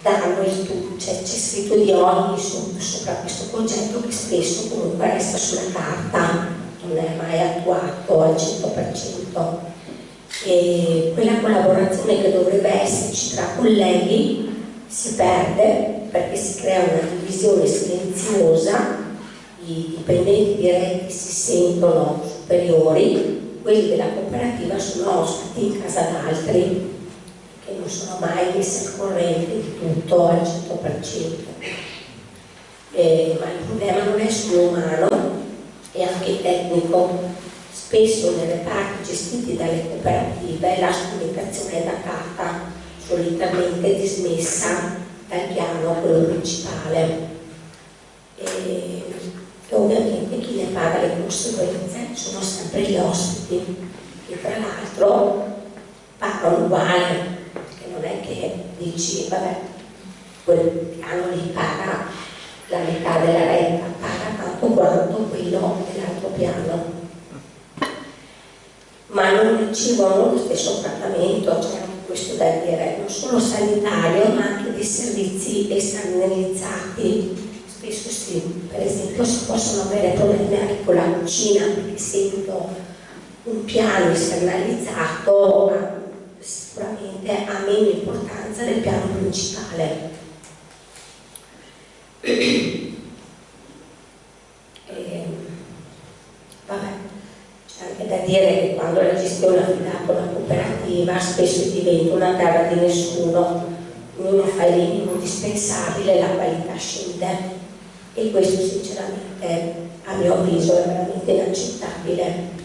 danno il tutto, c'è scritto di ogni sopra questo progetto che spesso comunque resta sulla carta, non è mai attuato al 100%. E quella collaborazione che dovrebbe esserci tra colleghi si perde perché si crea una divisione silenziosa, i dipendenti diretti si sentono superiori, quelli della cooperativa sono ospiti in casa d'altri che non sono mai messi al corrente di tutto al 100%. Ma il problema non è solo umano, è anche tecnico. Spesso nei reparti gestiti dalle cooperative la comunicazione è datata, solitamente dismessa dal piano, quello principale. E ovviamente chi ne paga le conseguenze sono sempre gli ospiti, che tra l'altro pagano uguale, che non è che dici vabbè, quel piano lì paga la metà della retta, paga tanto quanto quello dell'altro piano. Ma non ricevono lo stesso trattamento, cioè questo da dire, non solo sanitario ma anche di servizi esternalizzati. Spesso sì, per esempio si possono avere problemi anche con la cucina, perché essendo un piano esternalizzato sicuramente ha meno importanza del piano principale. Vabbè, c'è anche da dire che quando la gestione è affidata a una cooperativa spesso diventa una terra di nessuno, ognuno fa il minimo indispensabile, la qualità scende. E questo sinceramente a mio avviso è veramente inaccettabile.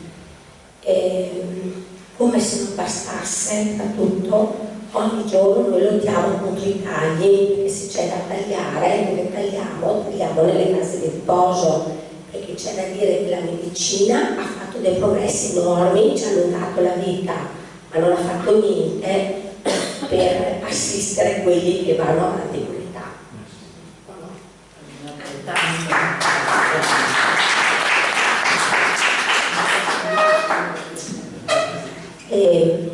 Come se non bastasse, soprattutto ogni giorno noi lottiamo contro i tagli, perché se c'è da tagliare, dove tagliamo nelle case di riposo, perché c'è da dire che la medicina ha fatto dei progressi enormi, ci ha allungato la vita, ma non ha fatto niente per assistere quelli che vanno avanti con l'età. E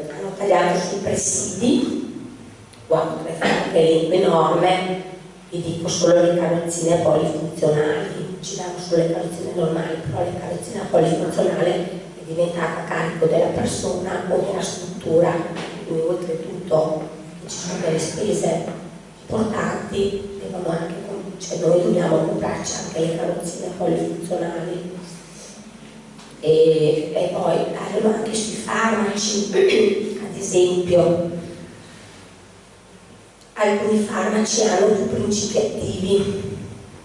hanno tagliato sui presidi, qua potrei fare un elenco enorme, vi dico solo le carrozzine polifunzionali, ci danno solo le carrozzine normali, però le carrozzine polifunzionali è diventata a carico della persona o della struttura, quindi oltretutto ci sono delle spese importanti, devono anche, cioè noi dobbiamo comprarci anche le carrozzine polifunzionali. E poi tagliano anche sui farmaci, ad esempio alcuni farmaci hanno più principi attivi,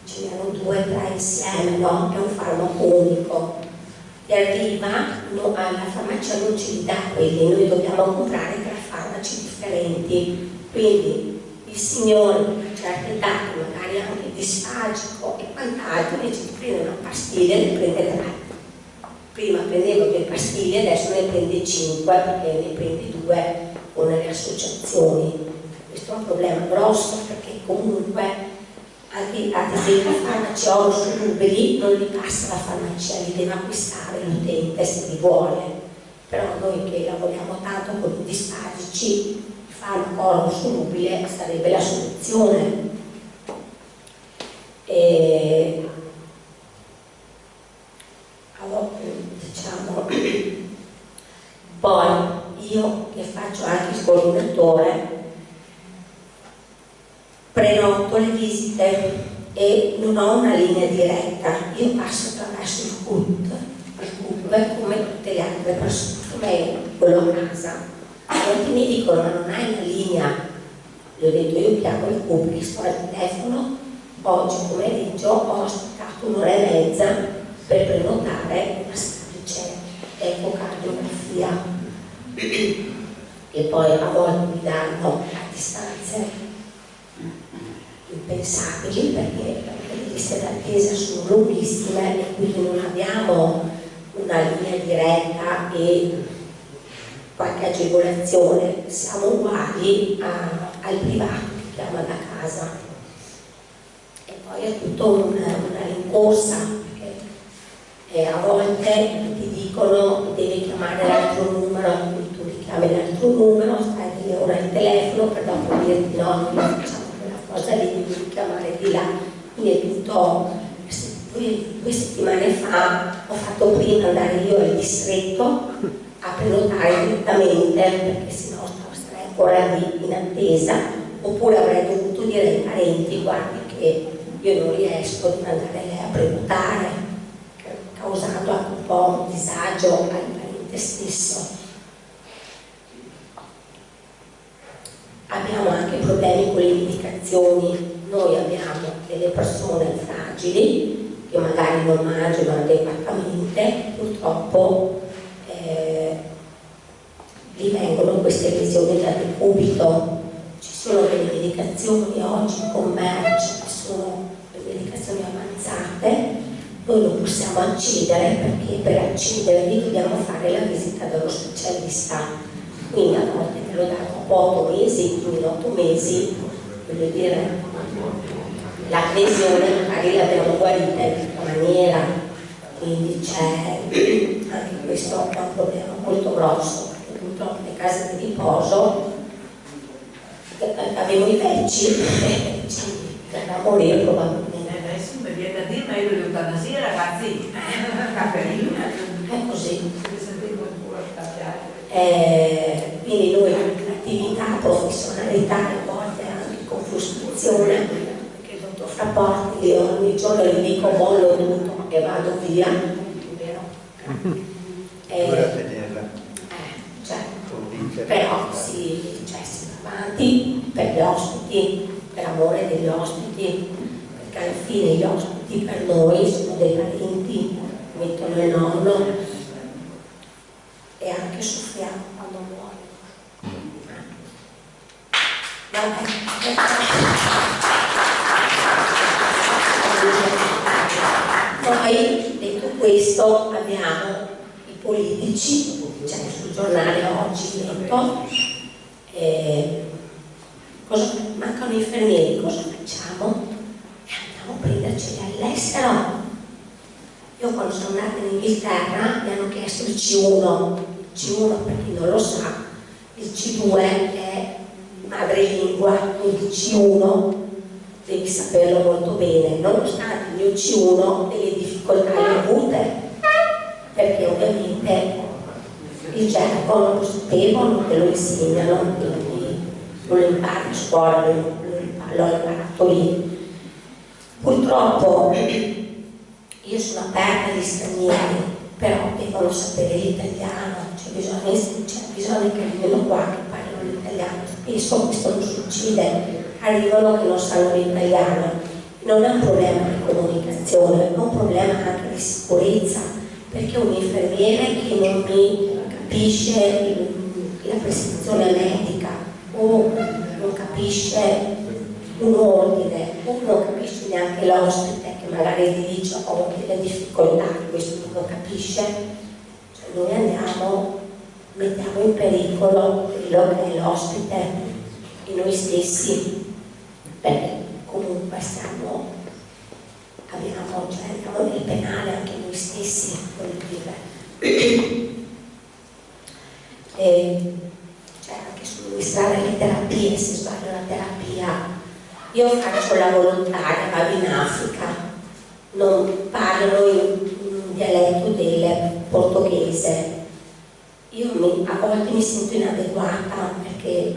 ce ne hanno 2 o 3 insieme, no? È un farmaco unico e arriva, no, alla farmacia non ce li dà quelli, noi dobbiamo comprare 3 farmaci differenti, quindi il signore a una certa età, magari anche disfagico e quant'altro, invece di prendere una pastiglia ne prende 3. Prima prendeva 2 pastiglie, adesso ne prende 5 perché ne prende 2 con le associazioni. Questo è un problema grosso perché comunque anche ad esempio i farmaci oro solubili non li passa la farmacia, li deve acquistare l'utente se li vuole. Però noi che lavoriamo tanto con i disfagici, il farmaco oro solubile sarebbe la soluzione. Allora, diciamo, poi io che faccio anche il coordinatore prenoto le visite e non ho una linea diretta, io passo attraverso il CUT come tutte le altre persone, come quello a casa. Molti mi dicono ma non hai una linea, gli ho detto io chiamo il CUP che sto al telefono, oggi pomeriggio ho aspettato un'ora e mezza per prenotare una semplice ecocardiografia e poi a volte mi danno a distanze impensabili perché le liste d'attesa sono lunghissime e quindi non abbiamo una linea diretta e qualche agevolazione, siamo uguali al privato che chiama da casa e poi è tutto una rincorsa perché a volte ti dicono devi chiamare l'altro numero, tu richiami l'altro numero, stai delle ore al telefono per dopo dirti no, non facciamo quella cosa lì, devi chiamare di là, quindi è tutto. 2 settimane fa ho fatto prima andare io al distretto a prenotare direttamente perché sennò starei ancora lì in attesa, oppure avrei dovuto dire ai parenti guardi che io non riesco ad andare lei a prenotare, causando anche un po' un disagio al parente stesso. Abbiamo anche problemi con le medicazioni, noi abbiamo delle persone fragili che magari non mangiano adeguatamente, purtroppo gli vengono queste lesioni da decubito. Ci sono delle medicazioni oggi in commercio, che sono le medicazioni avanzate, noi non possiamo accedere perché per accedervi dobbiamo fare la visita dallo specialista, quindi a volte me lo danno dopo 8 mesi, quindi in 8 mesi, voglio dire, la lesione magari l'abbiamo guarita in questa maniera, quindi c'è anche questo è un problema molto grosso, perché purtroppo le case di riposo avevo i vecchi da morire probabilmente. Adesso mi viene da dire meglio l'eutanasia ragazzi, È così. Quindi noi l'attività, professionalità, a volte anche con frustrazione, perché il dottor Frapporti io ogni giorno gli dico mollo tutto e vado via, vero? Ora tenerla. Cioè, però si va avanti per gli ospiti, per amore degli ospiti, perché alla fine gli ospiti per noi sono dei parenti, mettono il nonno e anche soffriamo quando muore. Poi, detto questo, abbiamo i politici, c'è sul giornale oggi letto, mancano infermieri, cosa facciamo? Andiamo a prenderceli all'estero. Io quando sono andata in Inghilterra mi hanno chiesto il C1, per chi non lo sa, il C2 è madrelingua, quindi il C1 devi saperlo molto bene, nonostante il mio C1 ho delle difficoltà le avute, perché ovviamente il gergo non lo sapevo, non te lo insegnano, quindi non lo impari a scuola, l'ho imparato lì. Purtroppo io sono aperta agli stranieri, però devono sapere l'italiano, c'è bisogno che arrivino qua che parlino l'italiano. Spesso questo non succede, arrivano che non sanno l'italiano. Non è un problema di comunicazione, è un problema anche di sicurezza, perché un infermiere che non mi capisce la prescrizione medica o non capisce un ordine o non capisce neanche l'ospite che magari gli dice ho delle difficoltà, questo non lo capisce, cioè noi mettiamo in pericolo quello che è l'ospite e noi stessi, perché comunque andiamo nel penale anche noi stessi, voglio dire. Cioè anche somministrare le terapie, se sbaglio la terapia. Io faccio la volontaria, vado in Africa, non parlo in dialetto del portoghese. Io a volte mi sento inadeguata perché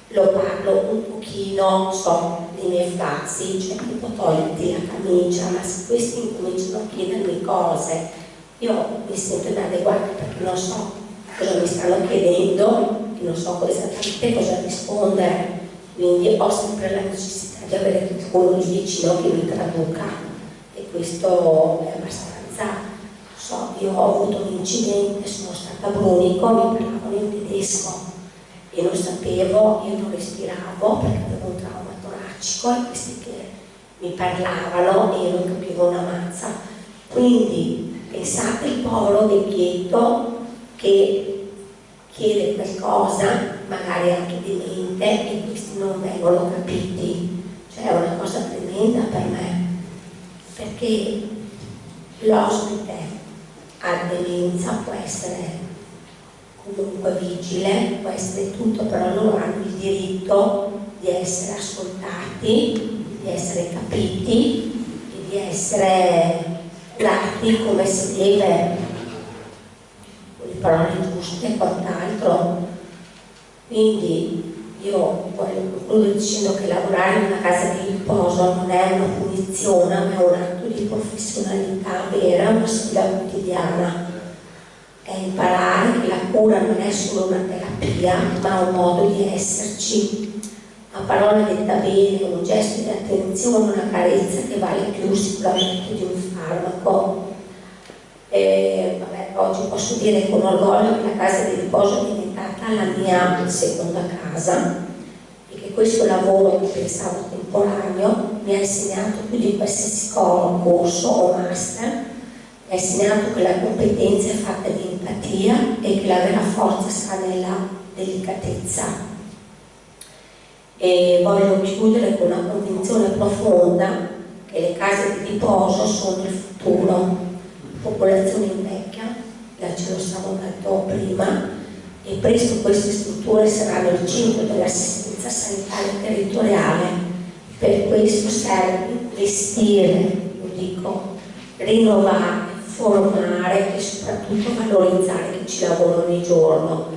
lo parlo un pochino, so dei miei frasi, cioè tipo togliti la camicia, ma se questi incominciano a chiedermi cose, io mi sento inadeguata perché non so cosa mi stanno chiedendo, non so esattamente cosa rispondere, quindi ho sempre la necessità di avere qualcuno di vicino che mi traduca, e questo è abbastanza. Io ho avuto un incidente, sono stata a Brunico, mi parlavano in tedesco e non sapevo, io non respiravo perché avevo un trauma toracico, e questi che mi parlavano e io non capivo una mazza. Quindi pensate il povero vecchietto che chiede qualcosa, magari anche demente, e questi non vengono capiti. Cioè è una cosa tremenda per me, perché l'ospite a demenza può essere comunque vigile, può essere tutto, però loro hanno il diritto di essere ascoltati, di essere capiti e di essere curati come si deve, con le parole giuste e quant'altro. Quindi io concludo dicendo che lavorare in una casa di riposo non è una punizione, ma è un atto di professionalità vera, una sfida quotidiana. È imparare che la cura non è solo una terapia, ma un modo di esserci. Una parola detta bene, un gesto di attenzione, una carezza che vale più sicuramente di un farmaco. Oggi posso dire con orgoglio che la casa di riposo è diventata la mia seconda casa, e che questo lavoro che pensavo temporaneo mi ha insegnato più di qualsiasi corso o master, mi ha insegnato che la competenza è fatta di empatia e che la vera forza sta nella delicatezza. E voglio chiudere con una convinzione profonda che le case di riposo sono il futuro. La popolazione invecchia, ce lo stavo detto prima, e presto queste strutture saranno il centro dell'assistenza sanitaria territoriale. Per questo serve investire, lo dico, rinnovare, formare e soprattutto valorizzare chi ci lavora ogni giorno,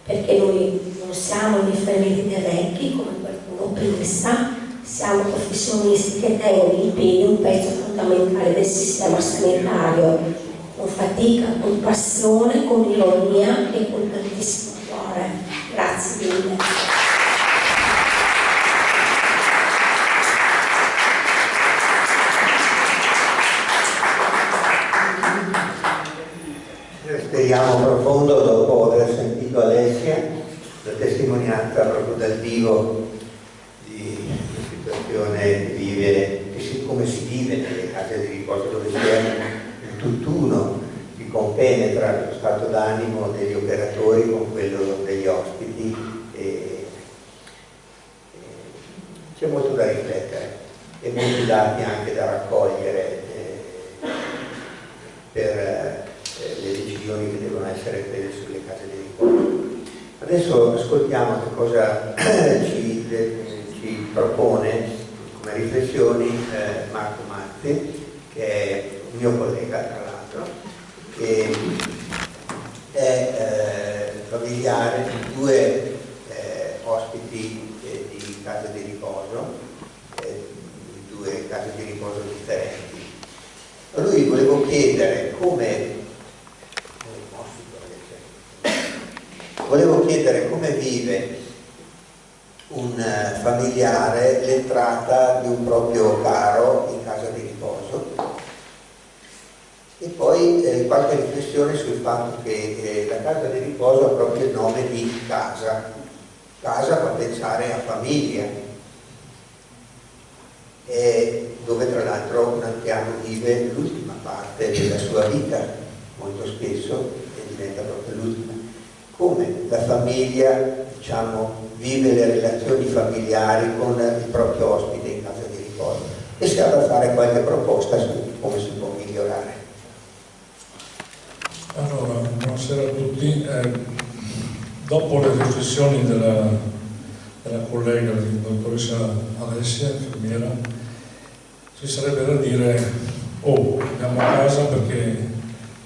perché noi non siamo gli infermieri dei vecchi come qualcuno pensa, siamo professionisti che tengono in piedi un pezzo fondamentale del sistema sanitario, con fatica, con passione, con ironia e con tantissimo cuore. Grazie mille. Speriamo profondo, dopo aver sentito Alessia, la testimonianza proprio dal vivo di una situazione che vive, come si vive nelle case di riposo, dove c'è un tutt'uno che compenetra lo stato d'animo degli operatori con quello degli ospiti, e c'è molto da riflettere e molti dati anche da raccogliere per le decisioni che devono essere prese sulle case di riposo. Adesso ascoltiamo che cosa ci propone come riflessioni Marco Mazzi, che è un mio collega tra l'altro, che è familiare di due ospiti di case di riposo, due case di riposo differenti. A lui volevo chiedere come vive un familiare l'entrata di un proprio caro in casa di riposo, e poi qualche riflessione sul fatto che la casa di riposo ha proprio il nome di casa. Casa fa pensare a famiglia, dove tra l'altro un anziano vive l'ultima parte della sua vita, molto spesso, e diventa proprio l'ultima. Come la famiglia, diciamo, vive le relazioni familiari con il proprio ospite in casa di riposo, e se ha da fare qualche proposta su come si può migliorare. Allora, buonasera a tutti. Dopo le riflessioni della collega, la dottoressa Alessia, infermiera, ci sarebbe da dire: andiamo a casa perché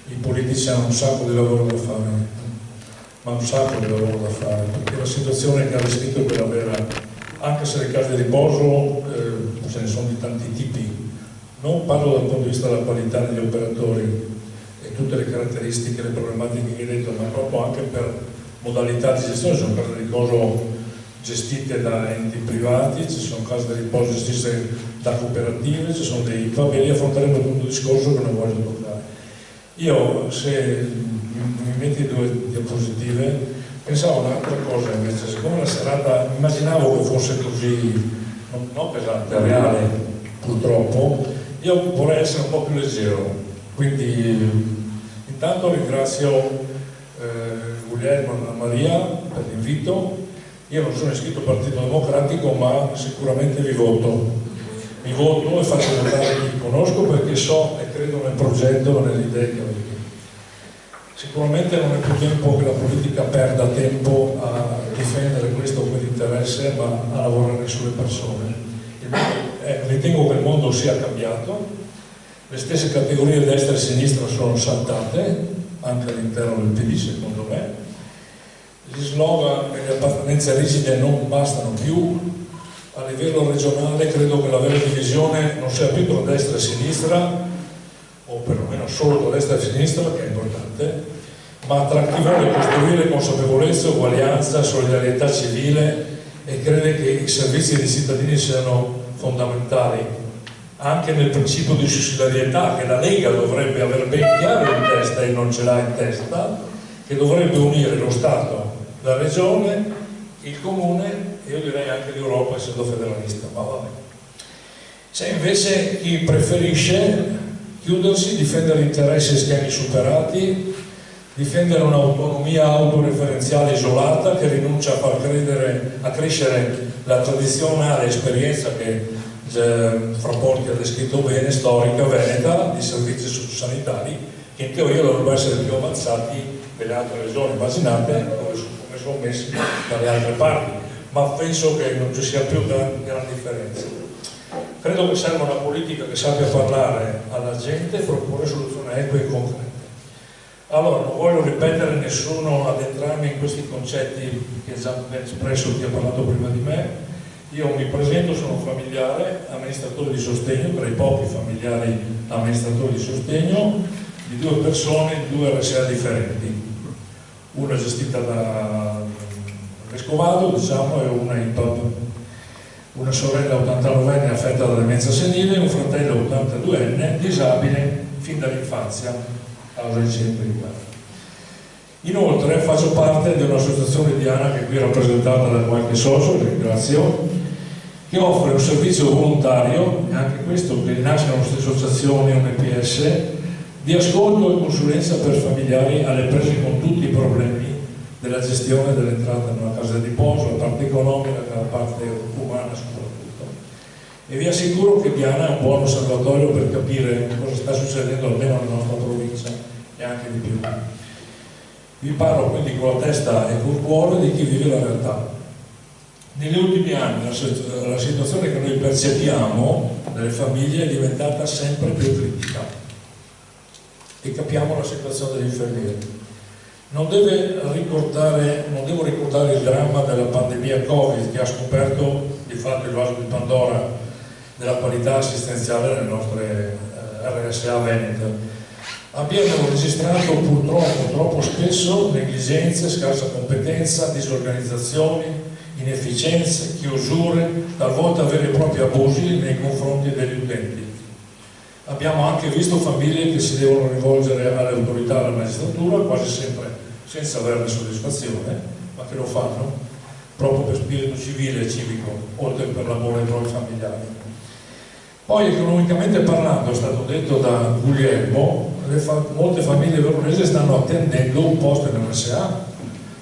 i politici hanno un sacco di lavoro da fare, ma un sacco di lavoro da fare, perché la situazione che ha descritto è quella vera, anche se le case di riposo ce ne sono di tanti tipi. Non parlo dal punto di vista della qualità degli operatori e tutte le caratteristiche, le problematiche che hai detto, ma proprio anche per modalità di gestione, ci sono case di riposo gestite da enti privati, ci sono case di riposo gestite da cooperative, ci sono dei pavili, affronteremo il discorso che non voglio toccare. Io, se mi metti 2 diapositive, pensavo un'altra cosa invece, siccome la serata immaginavo che fosse così, non pesante, reale purtroppo, io vorrei essere un po' più leggero, quindi intanto ringrazio Guglielmo e Anna Maria per l'invito. Io non sono iscritto al Partito Democratico, ma sicuramente vi voto e faccio votare chi conosco, perché so e credo nel progetto e nelle idee che avete. Sicuramente non è più tempo che la politica perda tempo a difendere questo o quell'interesse, ma a lavorare sulle persone. Ritengo che il mondo sia cambiato, le stesse categorie destra e sinistra sono saltate, anche all'interno del PD secondo me. Gli slogan e le appartenenze rigide non bastano più. A livello regionale credo che la vera divisione non sia più tra destra e sinistra, o perlomeno solo tra destra e sinistra, che è importante, ma tra chi vuole costruire consapevolezza, uguaglianza, solidarietà civile e crede che i servizi dei cittadini siano fondamentali, anche nel principio di sussidiarietà che la Lega dovrebbe avere ben chiaro in testa e non ce l'ha in testa, che dovrebbe unire lo Stato, la Regione, il Comune e io direi anche l'Europa, essendo federalista, ma vabbè. C'è invece chi preferisce chiudersi, difendere interessi e schemi superati, difendere un'autonomia autoreferenziale isolata che rinuncia a far crescere la tradizionale esperienza che Fraporti ha descritto bene, storica, veneta, di servizi sociosanitari, che in teoria dovrebbero essere più avanzati delle altre regioni, immaginate come sono messi dalle altre parti, ma penso che non ci sia più gran differenza. Credo che serva una politica che sappia parlare alla gente e proporre soluzioni eque e concrete. Allora, non voglio ripetere nessuno, addentrarmi in questi concetti che già ben espresso chi ha parlato prima di me. Io mi presento, sono familiare, amministratore di sostegno, tra i pochi familiari amministratori di sostegno, di 2 persone, di 2 RSA differenti. Una gestita da Vescovado, diciamo, e una in pub. Una sorella 89enne affetta da demenza senile e un fratello 82enne disabile fin dall'infanzia, causa di centri di guardia. Inoltre faccio parte di un'associazione Diana che è qui rappresentata da qualche socio, ringrazio, che offre un servizio volontario, e anche questo che nasce da queste associazioni, un EPS, di ascolto e consulenza per familiari alle prese con tutti i problemi della gestione dell'entrata in una casa di riposo, la parte economica, la parte umana soprattutto. E vi assicuro che Diana è un buon osservatorio per capire cosa sta succedendo almeno nella nostra provincia e anche di più. Vi parlo quindi con la testa e col cuore di chi vive la realtà. Negli ultimi anni la situazione che noi percepiamo nelle famiglie è diventata sempre più critica e capiamo la situazione degli infermieri. Non devo ricordare il dramma della pandemia Covid che ha scoperto di fatto il vaso di Pandora della qualità assistenziale nelle nostre RSA venete. Abbiamo registrato purtroppo troppo spesso negligenze, scarsa competenza, disorganizzazioni, inefficienze, chiusure, talvolta veri e propri abusi nei confronti degli utenti. Abbiamo anche visto famiglie che si devono rivolgere alle autorità, alla magistratura, quasi sempre senza averne soddisfazione, ma che lo fanno proprio per spirito civile e civico, oltre che per l'amore ai propri familiari. Poi economicamente parlando, è stato detto da Guglielmo, molte famiglie veronesi stanno attendendo un posto in RSA,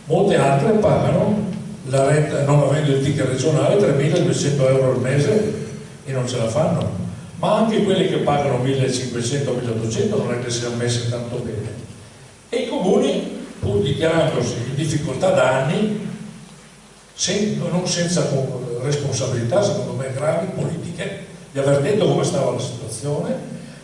molte altre pagano la retta, non avendo il ticket regionale, 3.200 euro al mese e non ce la fanno, ma anche quelli che pagano 1.500-1.800 non è che siano messe tanto bene. E i comuni, pur dichiarandosi in difficoltà da anni, non senza responsabilità, secondo me gravi, politiche, di aver detto come stava la situazione,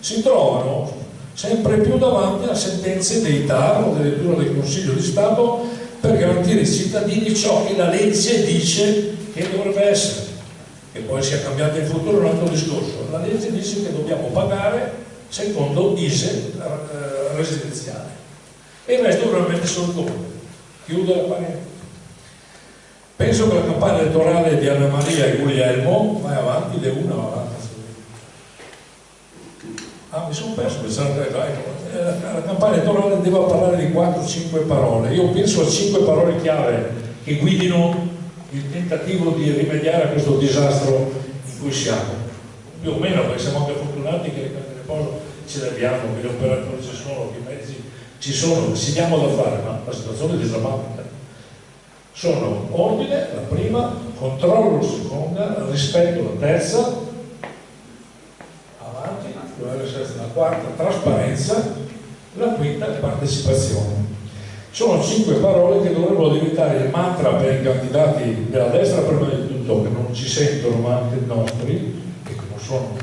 si trovano sempre più davanti a sentenze dei TAR o addirittura del Consiglio di Stato per garantire ai cittadini ciò che la legge dice che dovrebbe essere. Che poi sia cambiato in futuro è un altro discorso. La legge dice che dobbiamo pagare secondo ISE residenziale e il resto dovrebbe mettere solo il comune. Chiude la parentesi. Penso che la campagna elettorale di Anna Maria e Guglielmo vai avanti, ed è una avanti. Mi sono perso, la campagna elettorale deve parlare di 4-5 parole. Io penso a 5 parole chiave che guidino il tentativo di rimediare a questo disastro in cui siamo. Più o meno, perché siamo anche fortunati che le case di riposo ce le abbiamo, che gli operatori ci sono, che i mezzi ci sono, ci diamo da fare, ma la situazione è drammatica. Sono ordine, la prima, controllo, la seconda, rispetto, la terza, avanti, dovrebbe essere la quarta, trasparenza, la quinta, partecipazione. Sono 5 parole che dovrebbero diventare il mantra per i candidati della destra, prima di tutto, che non ci sentono, ma anche i nostri, che non sono.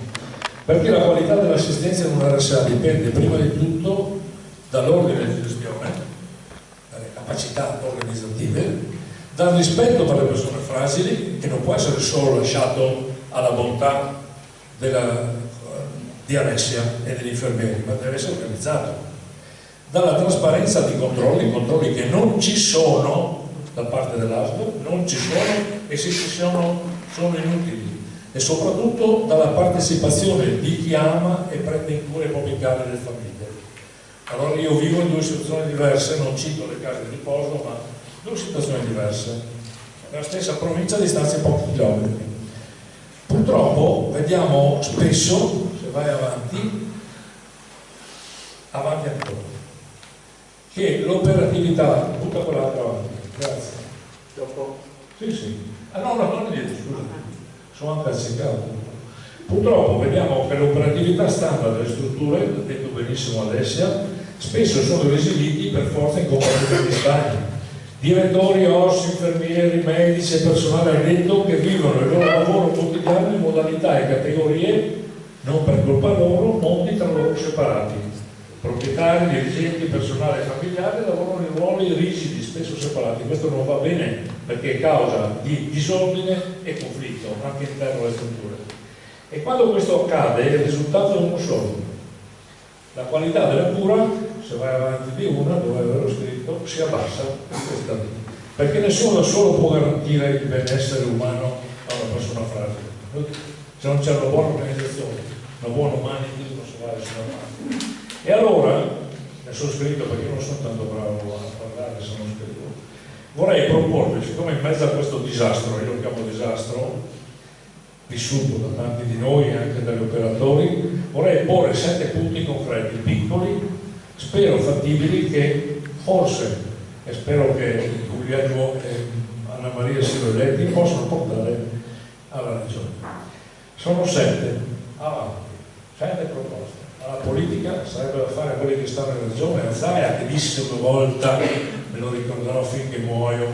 Perché la qualità dell'assistenza in una RSA dipende prima di tutto dall'ordine di gestione, dalle capacità organizzative, dal rispetto per le persone fragili, che non può essere solo lasciato alla bontà di Alessia e degli infermieri, ma deve essere organizzato, dalla trasparenza di controlli che non ci sono da parte dell'ASL, non ci sono, e se ci sono inutili, e soprattutto dalla partecipazione di chi ama e prende in cura i propri cari e le famiglie. Allora io vivo in 2 situazioni diverse, non cito le case di riposo, ma 2 situazioni diverse, nella stessa provincia a distanza di pochi chilometri. Purtroppo vediamo spesso, se vai avanti ancora, che l'operatività, tutta quell'altra avanti, grazie. Dopo? Sì. No, niente, scusa, sono anche accecato. Purtroppo vediamo che l'operatività standard delle strutture, l'ha detto benissimo Alessia, spesso sono esibiti per forza in comportamenti di stagni. Direttori, OSS, infermieri, medici e personale addetto che vivono il loro lavoro quotidiano in modalità e categorie, non per colpa loro, mondi tra loro separati. Proprietari, dirigenti, personale familiare lavorano in ruoli rigidi, spesso separati. Questo non va bene perché è causa di disordine e conflitto anche all'interno delle strutture. E quando questo accade il risultato è uno solo: la qualità della cura, se vai avanti di una, dove avevo scritto, si abbassa perché nessuno da solo può garantire il benessere umano a una persona fragile. Se non c'è una buona organizzazione, una buona umanità, non si va da nessuna parte. E allora, ne sono scritto perché io non sono tanto bravo a parlare, se non scrivo, vorrei proporvi, siccome in mezzo a questo disastro, io lo chiamo disastro, vissuto da tanti di noi e anche dagli operatori, vorrei porre 7 punti concreti, piccoli, spero fattibili, che forse, e spero che Guglielmo e Anna Maria siano eletti, possono portare alla Regione. Sono 7, avanti, 7 proposte. La politica sarebbe da fare a quelli che stanno in Regione. Zaia che disse una volta, me lo ricorderò finché muoio,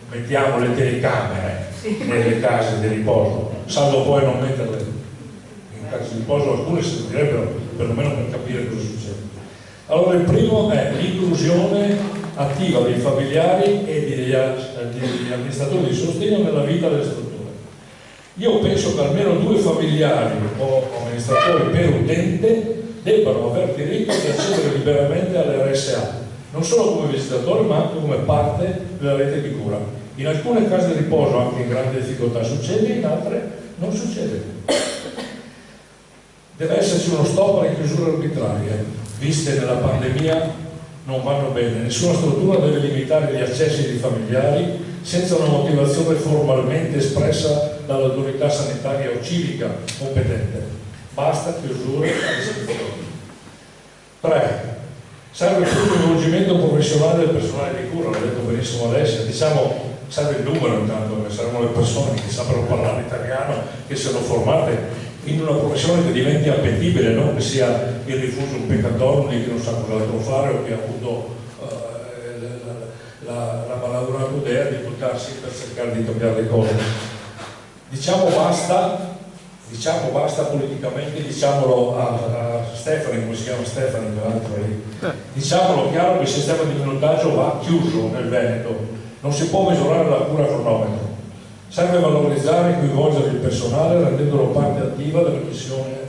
mettiamo le telecamere nelle case di riposo, salvo poi non metterle in case di riposo, alcune servirebbero perlomeno per capire cosa succede. Allora il primo è l'inclusione attiva dei familiari e degli amministratori di sostegno nella vita delle strutture. Io penso che almeno 2 familiari o amministratori per utente debbano aver diritto di accedere liberamente alle RSA, non solo come visitatori ma anche come parte della rete di cura. In alcune case di riposo, anche in grande difficoltà, succede, in altre non succede. Deve esserci uno stop alle chiusure arbitrarie, viste nella pandemia non vanno bene. Nessuna struttura deve limitare gli accessi dei familiari senza una motivazione formalmente espressa dall'autorità sanitaria o civica competente. Basta chiusure a discrezione. 3. Serve più coinvolgimento professionale del personale di cura, l'ha detto benissimo Alessia, diciamo, serve il numero intanto, perché servono le persone che sappiano parlare italiano, che siano formate in una professione che diventi appetibile, non che sia il rifuso un peccatorum che non sa cos'altro fare o che ha avuto la malaugurata idea di buttarsi per cercare di cambiare le cose. Diciamo basta politicamente, diciamolo a Stefani, come si chiama Stefani, diciamolo chiaro che il sistema di minutaggio va chiuso nel Veneto, non si può misurare la cura a cronometro, serve valorizzare e coinvolgere il personale rendendolo parte attiva della missione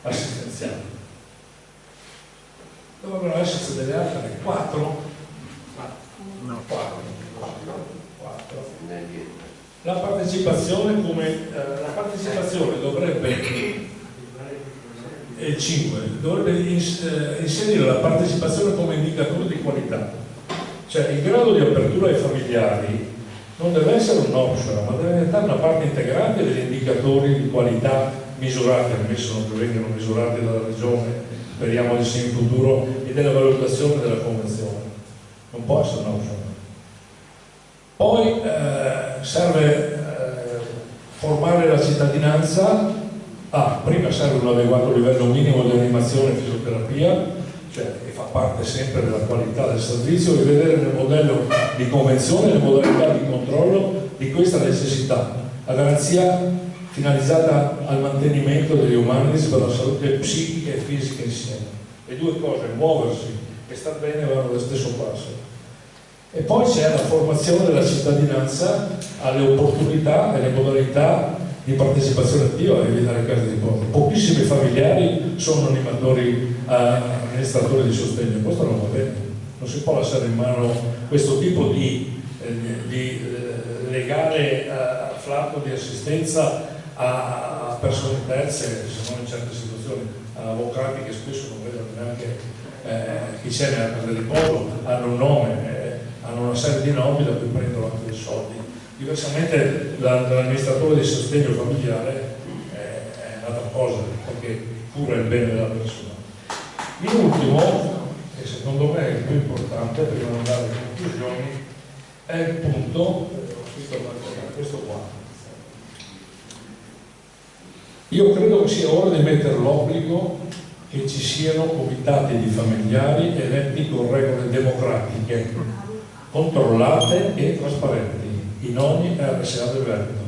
assistenziale. Dovrebbero esserci delle altre 4? No. 4. La partecipazione dovrebbe, e 5, dovrebbe inserire la partecipazione come indicatore di qualità. Cioè il grado di apertura ai familiari non deve essere un optional, ma deve diventare una parte integrante degli indicatori di qualità misurati, ammesso che vengano misurati dalla Regione, speriamo di sì in futuro, e della valutazione della Convenzione. Non può essere un optional. Poi serve formare la cittadinanza. Prima serve un adeguato livello minimo di animazione e fisioterapia, cioè che fa parte sempre della qualità del servizio, e vedere nel modello di convenzione le modalità di controllo di questa necessità, la garanzia finalizzata al mantenimento degli umanis per la salute psichica e fisica insieme. Le due cose, muoversi e star bene, vanno allo stesso passo. E poi c'è la formazione della cittadinanza alle opportunità e alle modalità di partecipazione attiva alle case di riposo. Pochissimi familiari sono animatori, amministratori di sostegno, questo non va bene, non si può lasciare in mano questo tipo di legale afflato di assistenza a persone terze, se non in certe situazioni, a avvocati che spesso non vedono neanche chi c'è nella casa di riposo, hanno un nome, hanno una serie di nomi da cui prendono anche dei soldi. Diversamente l'amministratore di sostegno familiare è un'altra cosa, perché cura il bene della persona. L'ultimo, che secondo me è il più importante, prima di andare alle conclusioni, è il punto, questo qua. Io credo che sia ora di mettere l'obbligo che ci siano comitati di familiari eletti con regole democratiche, controllate e trasparenti in ogni RSA del Veneto.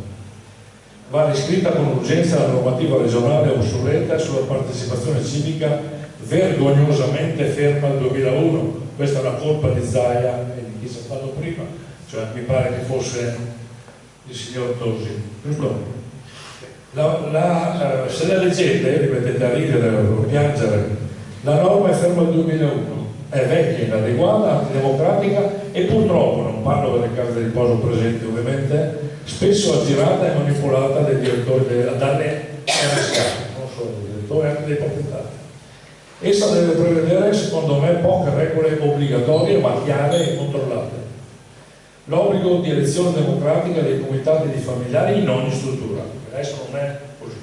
Va riscritta con urgenza la normativa regionale obsoleta sulla partecipazione civica vergognosamente ferma al 2001. Questa è una colpa di Zaia e di chi si è stato prima, cioè mi pare che fosse il signor Tosi, giusto? Se la leggete, vi mettete a ridere o a piangere, la norma è ferma al 2001, è vecchia, inadeguata, antidemocratica e purtroppo, non parlo delle case di riposo presenti ovviamente, spesso aggirata e manipolata dai direttori dalle RSA, non solo dei direttori, anche dei proprietari. Essa deve prevedere, secondo me, poche regole obbligatorie ma chiare e controllate. L'obbligo di elezione democratica dei comitati di familiari in ogni struttura, che adesso non è così.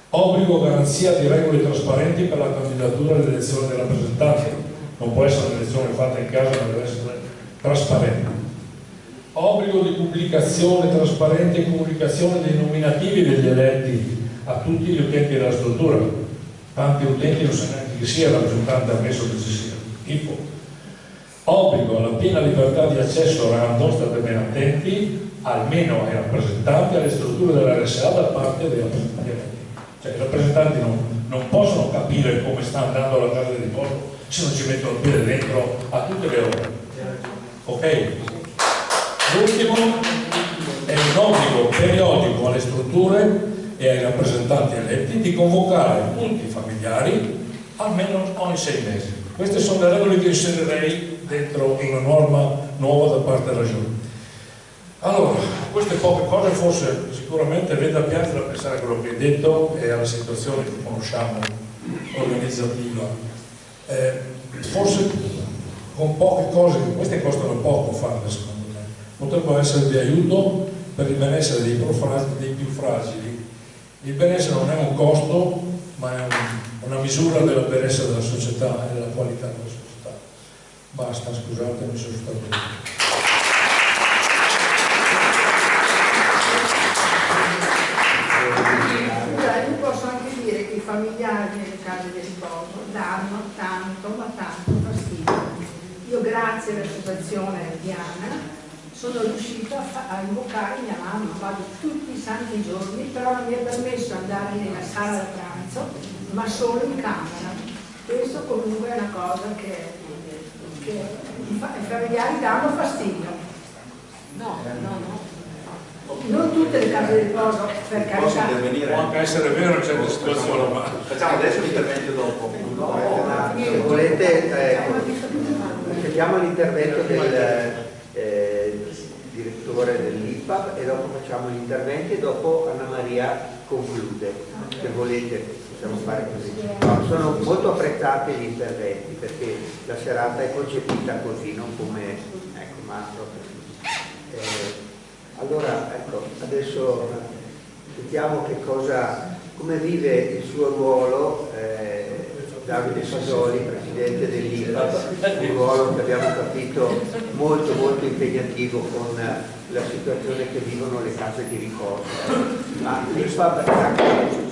Obbligo garanzia di regole trasparenti per la candidatura all'elezione dei rappresentanti. Non può essere un'elezione fatta in casa, ma deve essere trasparente. Obbligo di pubblicazione trasparente e comunicazione dei nominativi degli eletti a tutti gli utenti della struttura. Tanti utenti non sanno neanche chi sia il rappresentante, ammesso che ci sia. Tipo. Obbligo alla piena libertà di accesso random, state ben attenti, almeno ai rappresentanti, alle strutture dell'RSA da parte dei rappresentanti eletti. Cioè i rappresentanti non possono capire come sta andando la casa di riposo se non ci mettono il piede dentro a tutte le ore. Ok? L'ultimo è un obbligo periodico alle strutture e ai rappresentanti eletti di convocare punti familiari almeno ogni 6 mesi. Queste sono le regole che inserirei dentro una norma nuova da parte della Regione. Allora, queste poche cose forse sicuramente vede a piangere a pensare a quello che hai detto e alla situazione che conosciamo organizzativa. Forse con poche cose, queste costano poco farle secondo me, potrebbero essere di aiuto per il benessere dei più fragili. Il benessere non è un costo, ma è una misura del benessere della società e della qualità della società. Basta, scusate, mi sono stato detto. Io posso anche dire che i familiari nelle case di riposo danno tanto, ma tanto fastidio. Io grazie all'associazione Diana sono riuscita a invocare mia mamma, vado tutti i santi giorni, però non mi è permesso andare nella sala da pranzo, ma solo in camera. Questo comunque è una cosa che i familiari danno fastidio. No. Non tutte le case di riposo, per carità. Può anche essere vero in certe situazioni, ma facciamo adesso l'intervento dopo. Se volete, chiediamo l'intervento direttore dell'IPAB e dopo facciamo gli interventi e dopo Anna Maria conclude. Se volete possiamo fare così. No, sono molto apprezzati gli interventi perché la serata è concepita così, non come, ecco, ma allora ecco, adesso vediamo come vive il suo ruolo Davide Fasoli, presidente dell'IPAB, un ruolo che abbiamo capito molto molto impegnativo con la situazione che vivono le case di riposo. Ma l'IPAB è anche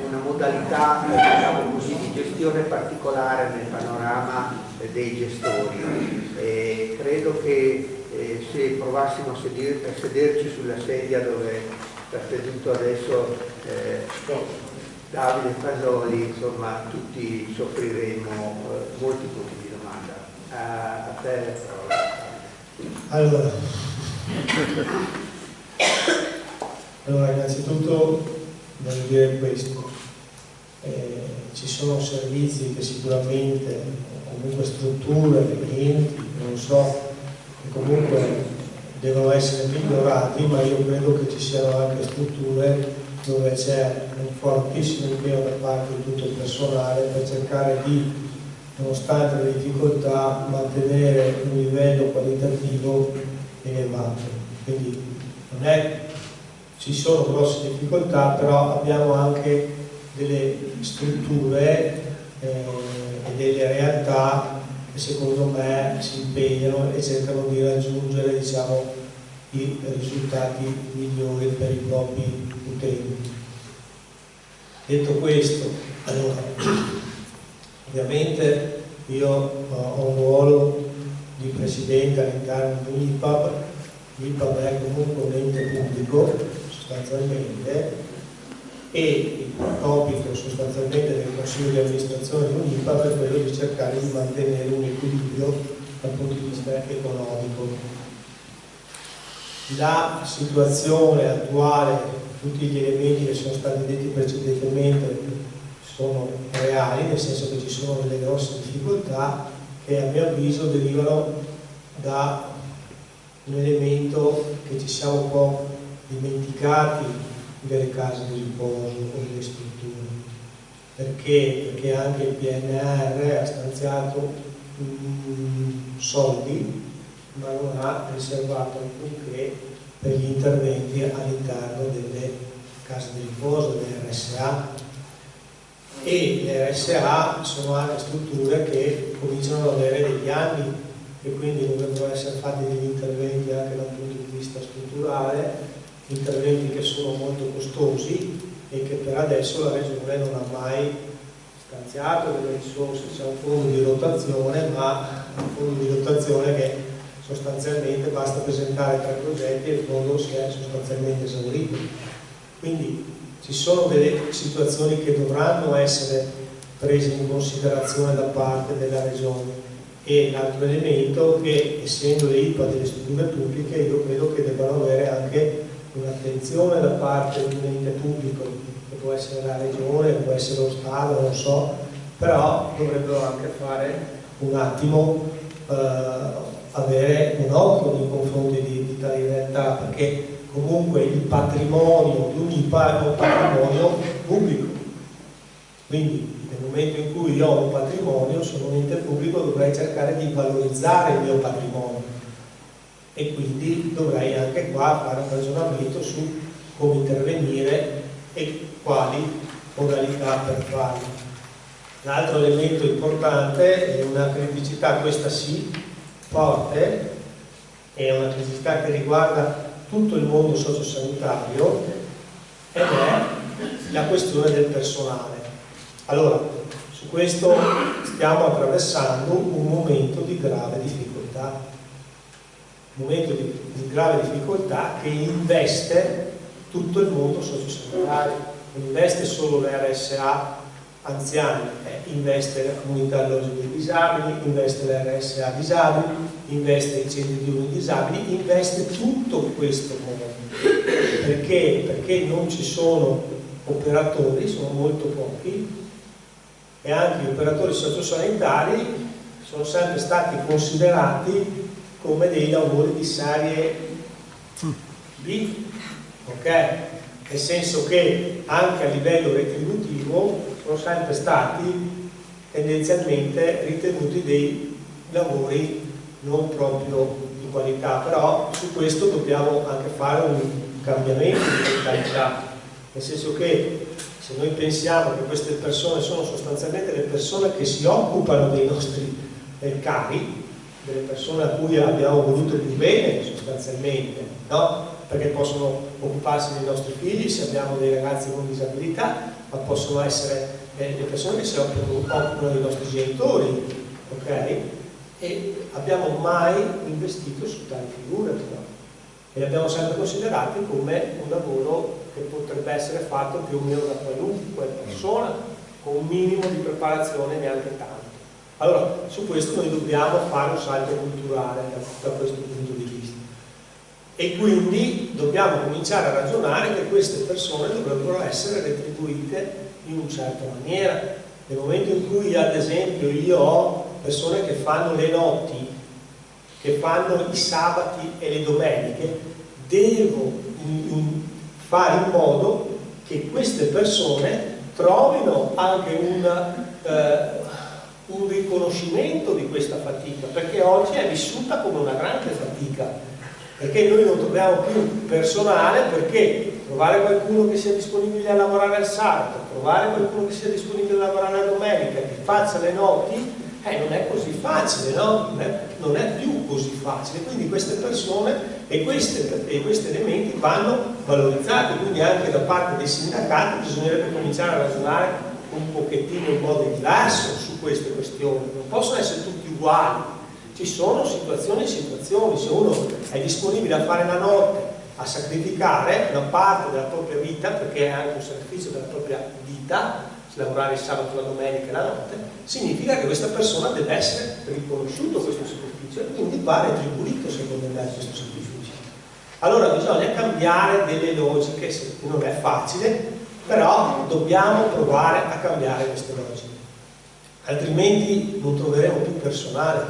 una modalità diciamo così, di gestione particolare nel panorama dei gestori. E credo che se provassimo a sederci sulla sedia dove sta seduto adesso Davide Fasoli, insomma tutti soffriremo molti punti di domanda. A te la parola. Allora innanzitutto voglio dire questo, ci sono servizi che sicuramente, o comunque strutture, enti, non so, che comunque devono essere migliorati, ma io credo che ci siano anche strutture dove c'è un fortissimo impegno da parte di tutto il personale per cercare di, nonostante le difficoltà, mantenere un livello qualitativo elevato. Quindi ci sono grosse difficoltà, però abbiamo anche delle strutture e delle realtà che secondo me si impegnano e cercano di raggiungere, diciamo, i risultati migliori per i propri utenti. Detto questo, allora, ovviamente io ho un ruolo di presidente all'interno dell'IPAB. L'IPAB è comunque un ente pubblico sostanzialmente e il compito sostanzialmente del consiglio di amministrazione di un'IPAB è quello di cercare di mantenere un equilibrio dal punto di vista economico. La situazione attuale, tutti gli elementi che sono stati detti precedentemente sono reali, nel senso che ci sono delle grosse difficoltà che a mio avviso derivano da un elemento che ci siamo un po' dimenticati delle case di riposo o delle strutture. Perché anche il PNR ha stanziato soldi, ma non ha riservato alcunché per gli interventi all'interno delle case di riposo, delle RSA. E le RSA sono anche strutture che cominciano ad avere degli anni e quindi dovrebbero essere fatti degli interventi anche dal punto di vista strutturale, interventi che sono molto costosi e che per adesso la Regione non ha mai stanziato delle risorse. C'è un fondo di rotazione, ma un fondo di rotazione che sostanzialmente basta presentare 3 progetti e il fondo si è sostanzialmente esaurito. Quindi ci sono delle situazioni che dovranno essere prese in considerazione da parte della Regione. E l'altro elemento che, essendo le IPA delle strutture pubbliche, io credo che debbano avere anche un'attenzione da parte di un ente pubblico, che può essere la Regione, può essere lo Stato, non so, però dovrebbero anche fare un attimo avere un occhio nei confronti di tali realtà, perché comunque il patrimonio di un'IPA è un patrimonio pubblico. Quindi nel momento in cui io ho un patrimonio, sono un ente pubblico, dovrei cercare di valorizzare il mio patrimonio e quindi dovrei anche qua fare un ragionamento su come intervenire e quali modalità per farlo. L'altro elemento importante è una criticità, questa sì, forte, è una criticità che riguarda tutto il mondo sociosanitario ed è la questione del personale. Allora, su questo stiamo attraversando un momento di grave difficoltà, che investe tutto il mondo sociosanitario, non investe solo le RSA anziani, investe le comunità alloggi dei disabili, investe le RSA disabili, investe i centri di uni disabili, investe tutto questo mondo. Perché non ci sono operatori, sono molto pochi, e anche gli operatori sociosanitari sono sempre stati considerati come dei lavori di serie B, ok? Nel senso che anche a livello retributivo sono sempre stati tendenzialmente ritenuti dei lavori non proprio di qualità, però su questo dobbiamo anche fare un cambiamento di mentalità, nel senso che se noi pensiamo che queste persone sono sostanzialmente le persone che si occupano dei nostri cari, delle persone a cui abbiamo voluto più bene sostanzialmente, no? Perché possono occuparsi dei nostri figli se abbiamo dei ragazzi con disabilità, ma possono essere le persone che si occupano dei nostri genitori, ok? E abbiamo mai investito su tali figure, però, e le abbiamo sempre considerate come un lavoro che potrebbe essere fatto più o meno da qualunque persona, con un minimo di preparazione, neanche tanto. Allora, su questo noi dobbiamo fare un salto culturale da questo punto di vista. E quindi dobbiamo cominciare a ragionare che queste persone dovrebbero essere retribuite in una certa maniera. Nel momento in cui, ad esempio, io ho persone che fanno le notti, che fanno i sabati e le domeniche, devo fare in modo che queste persone trovino anche un riconoscimento di questa fatica, perché oggi è vissuta come una grande fatica, perché noi non troviamo più personale, perché trovare qualcuno che sia disponibile a lavorare al sabato, trovare qualcuno che sia disponibile a lavorare la domenica, che faccia le notti, non è così facile, no? Non è più così facile, quindi queste persone e questi elementi vanno valorizzati, quindi anche da parte dei sindacati bisognerebbe cominciare a ragionare un pochettino in modo diverso su queste questioni. Non possono essere tutti uguali, ci sono situazioni e situazioni. Se uno è disponibile a fare la notte, a sacrificare una parte della propria vita, perché è anche un sacrificio della propria vita, lavorare il sabato, la domenica e la notte, significa che questa persona deve essere riconosciuto questo sacrificio e quindi va retribuito, secondo me, questo sacrificio. Allora bisogna cambiare delle logiche, non è facile, però dobbiamo provare a cambiare queste logiche, altrimenti non troveremo più personale.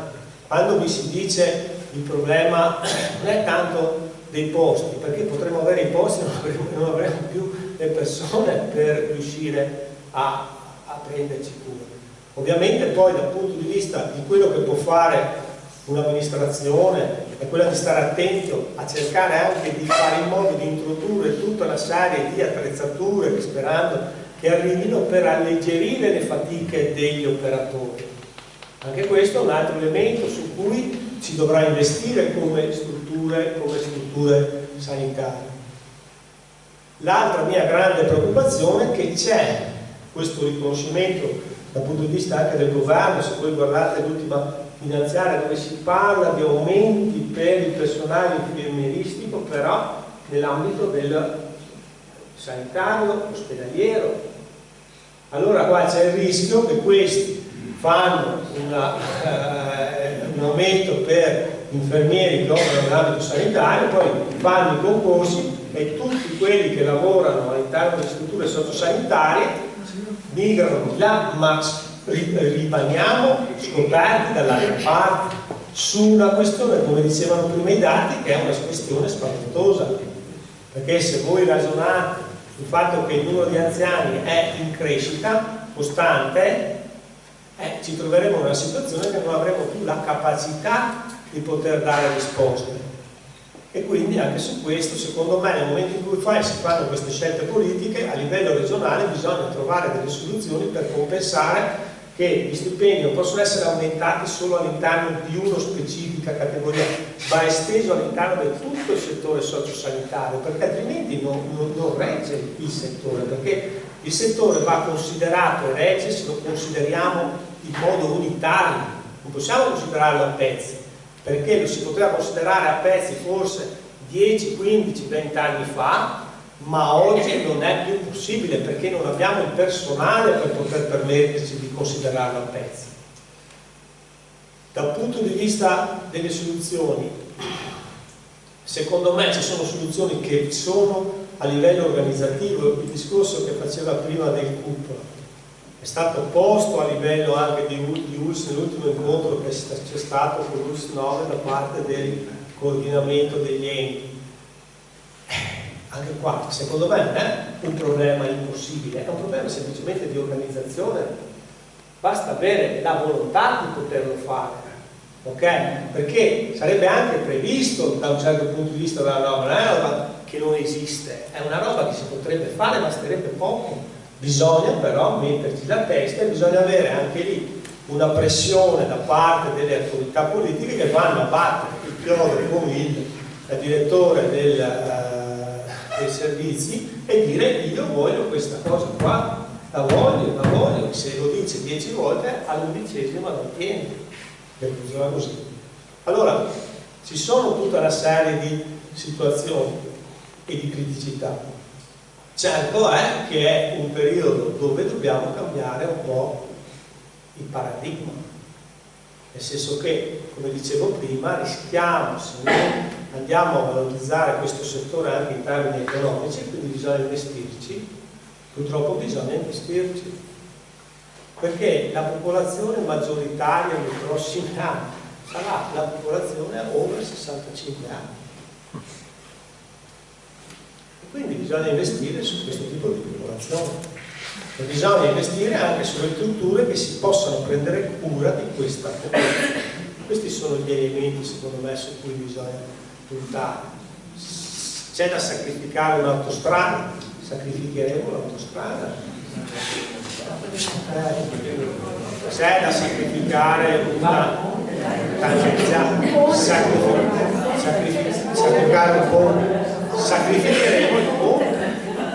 Quando mi si dice il problema non è tanto dei posti, perché potremo avere i posti e non avremo più le persone per riuscire a prenderci cura. Ovviamente poi dal punto di vista di quello che può fare un'amministrazione è quella di stare attento a cercare anche di fare in modo di introdurre tutta una serie di attrezzature sperando che arrivino per alleggerire le fatiche degli operatori. Anche questo è un altro elemento su cui si dovrà investire come strutture sanitarie. L'altra mia grande preoccupazione è che c'è questo riconoscimento dal punto di vista anche del governo. Se voi guardate l'ultima finanziaria dove si parla di aumenti per il personale infermieristico, però nell'ambito del sanitario ospedaliero, allora qua c'è il rischio che questi fanno un aumento per infermieri che operano nell'ambito sanitario, poi fanno i concorsi e tutti quelli che lavorano all'interno delle strutture sociosanitarie migrano di là, ma rimaniamo scoperti dall'altra parte su una questione, come dicevano prima i dati, che è una questione spaventosa, perché se voi ragionate sul fatto che il numero di anziani è in crescita costante, ci troveremo in una situazione che non avremo più la capacità di poter dare risposte. E quindi anche su questo, secondo me, nel momento in cui si fanno queste scelte politiche, a livello regionale bisogna trovare delle soluzioni per compensare che gli stipendi non possono essere aumentati solo all'interno di una specifica categoria, ma esteso all'interno di tutto il settore sociosanitario, perché altrimenti non regge il settore, perché il settore va considerato e regge se lo consideriamo in modo unitario, non possiamo considerarlo a pezzi, perché lo si poteva considerare a pezzi forse 10, 15, 20 anni fa, ma oggi non è più possibile perché non abbiamo il personale per poter permetterci di considerarlo a pezzi. Dal punto di vista delle soluzioni, secondo me ci sono soluzioni che sono a livello organizzativo. Il discorso che faceva prima del CUP è stato posto a livello anche di ULSS nell'ultimo incontro che c'è stato con l'ULSS 9 da parte del coordinamento degli enti. Anche qua, secondo me, non è un problema impossibile, è un problema semplicemente di organizzazione. Basta avere la volontà di poterlo fare, ok? Perché sarebbe anche previsto da un certo punto di vista della roba, non è una roba che non esiste, è una roba che si potrebbe fare, basterebbe poco. Bisogna però metterci la testa e bisogna avere anche lì una pressione da parte delle autorità politiche che vanno a battere il chiodo con il direttore dei servizi e dire: io voglio questa cosa qua, la voglio, se lo dice 10 volte all'11ª lo tiene, che funziona così. Allora ci sono tutta una serie di situazioni e di criticità. Certo è che è un periodo dove dobbiamo cambiare un po' il paradigma, nel senso che, come dicevo prima, rischiamo, se noi andiamo a valorizzare questo settore anche in termini economici, quindi bisogna investirci, purtroppo bisogna investirci, perché la popolazione maggioritaria nei prossimi anni sarà la popolazione over 65 anni. E quindi bisogna investire su questo tipo di popolazione. E bisogna investire anche sulle strutture che si possano prendere cura di questa popolazione. Questi sono gli elementi, secondo me, su cui bisogna puntare. C'è da sacrificare un'autostrada, sacrificheremo l'autostrada. C'è da sacrificare una tangenziale, sacrificare un po', sacrificheremo il ponte.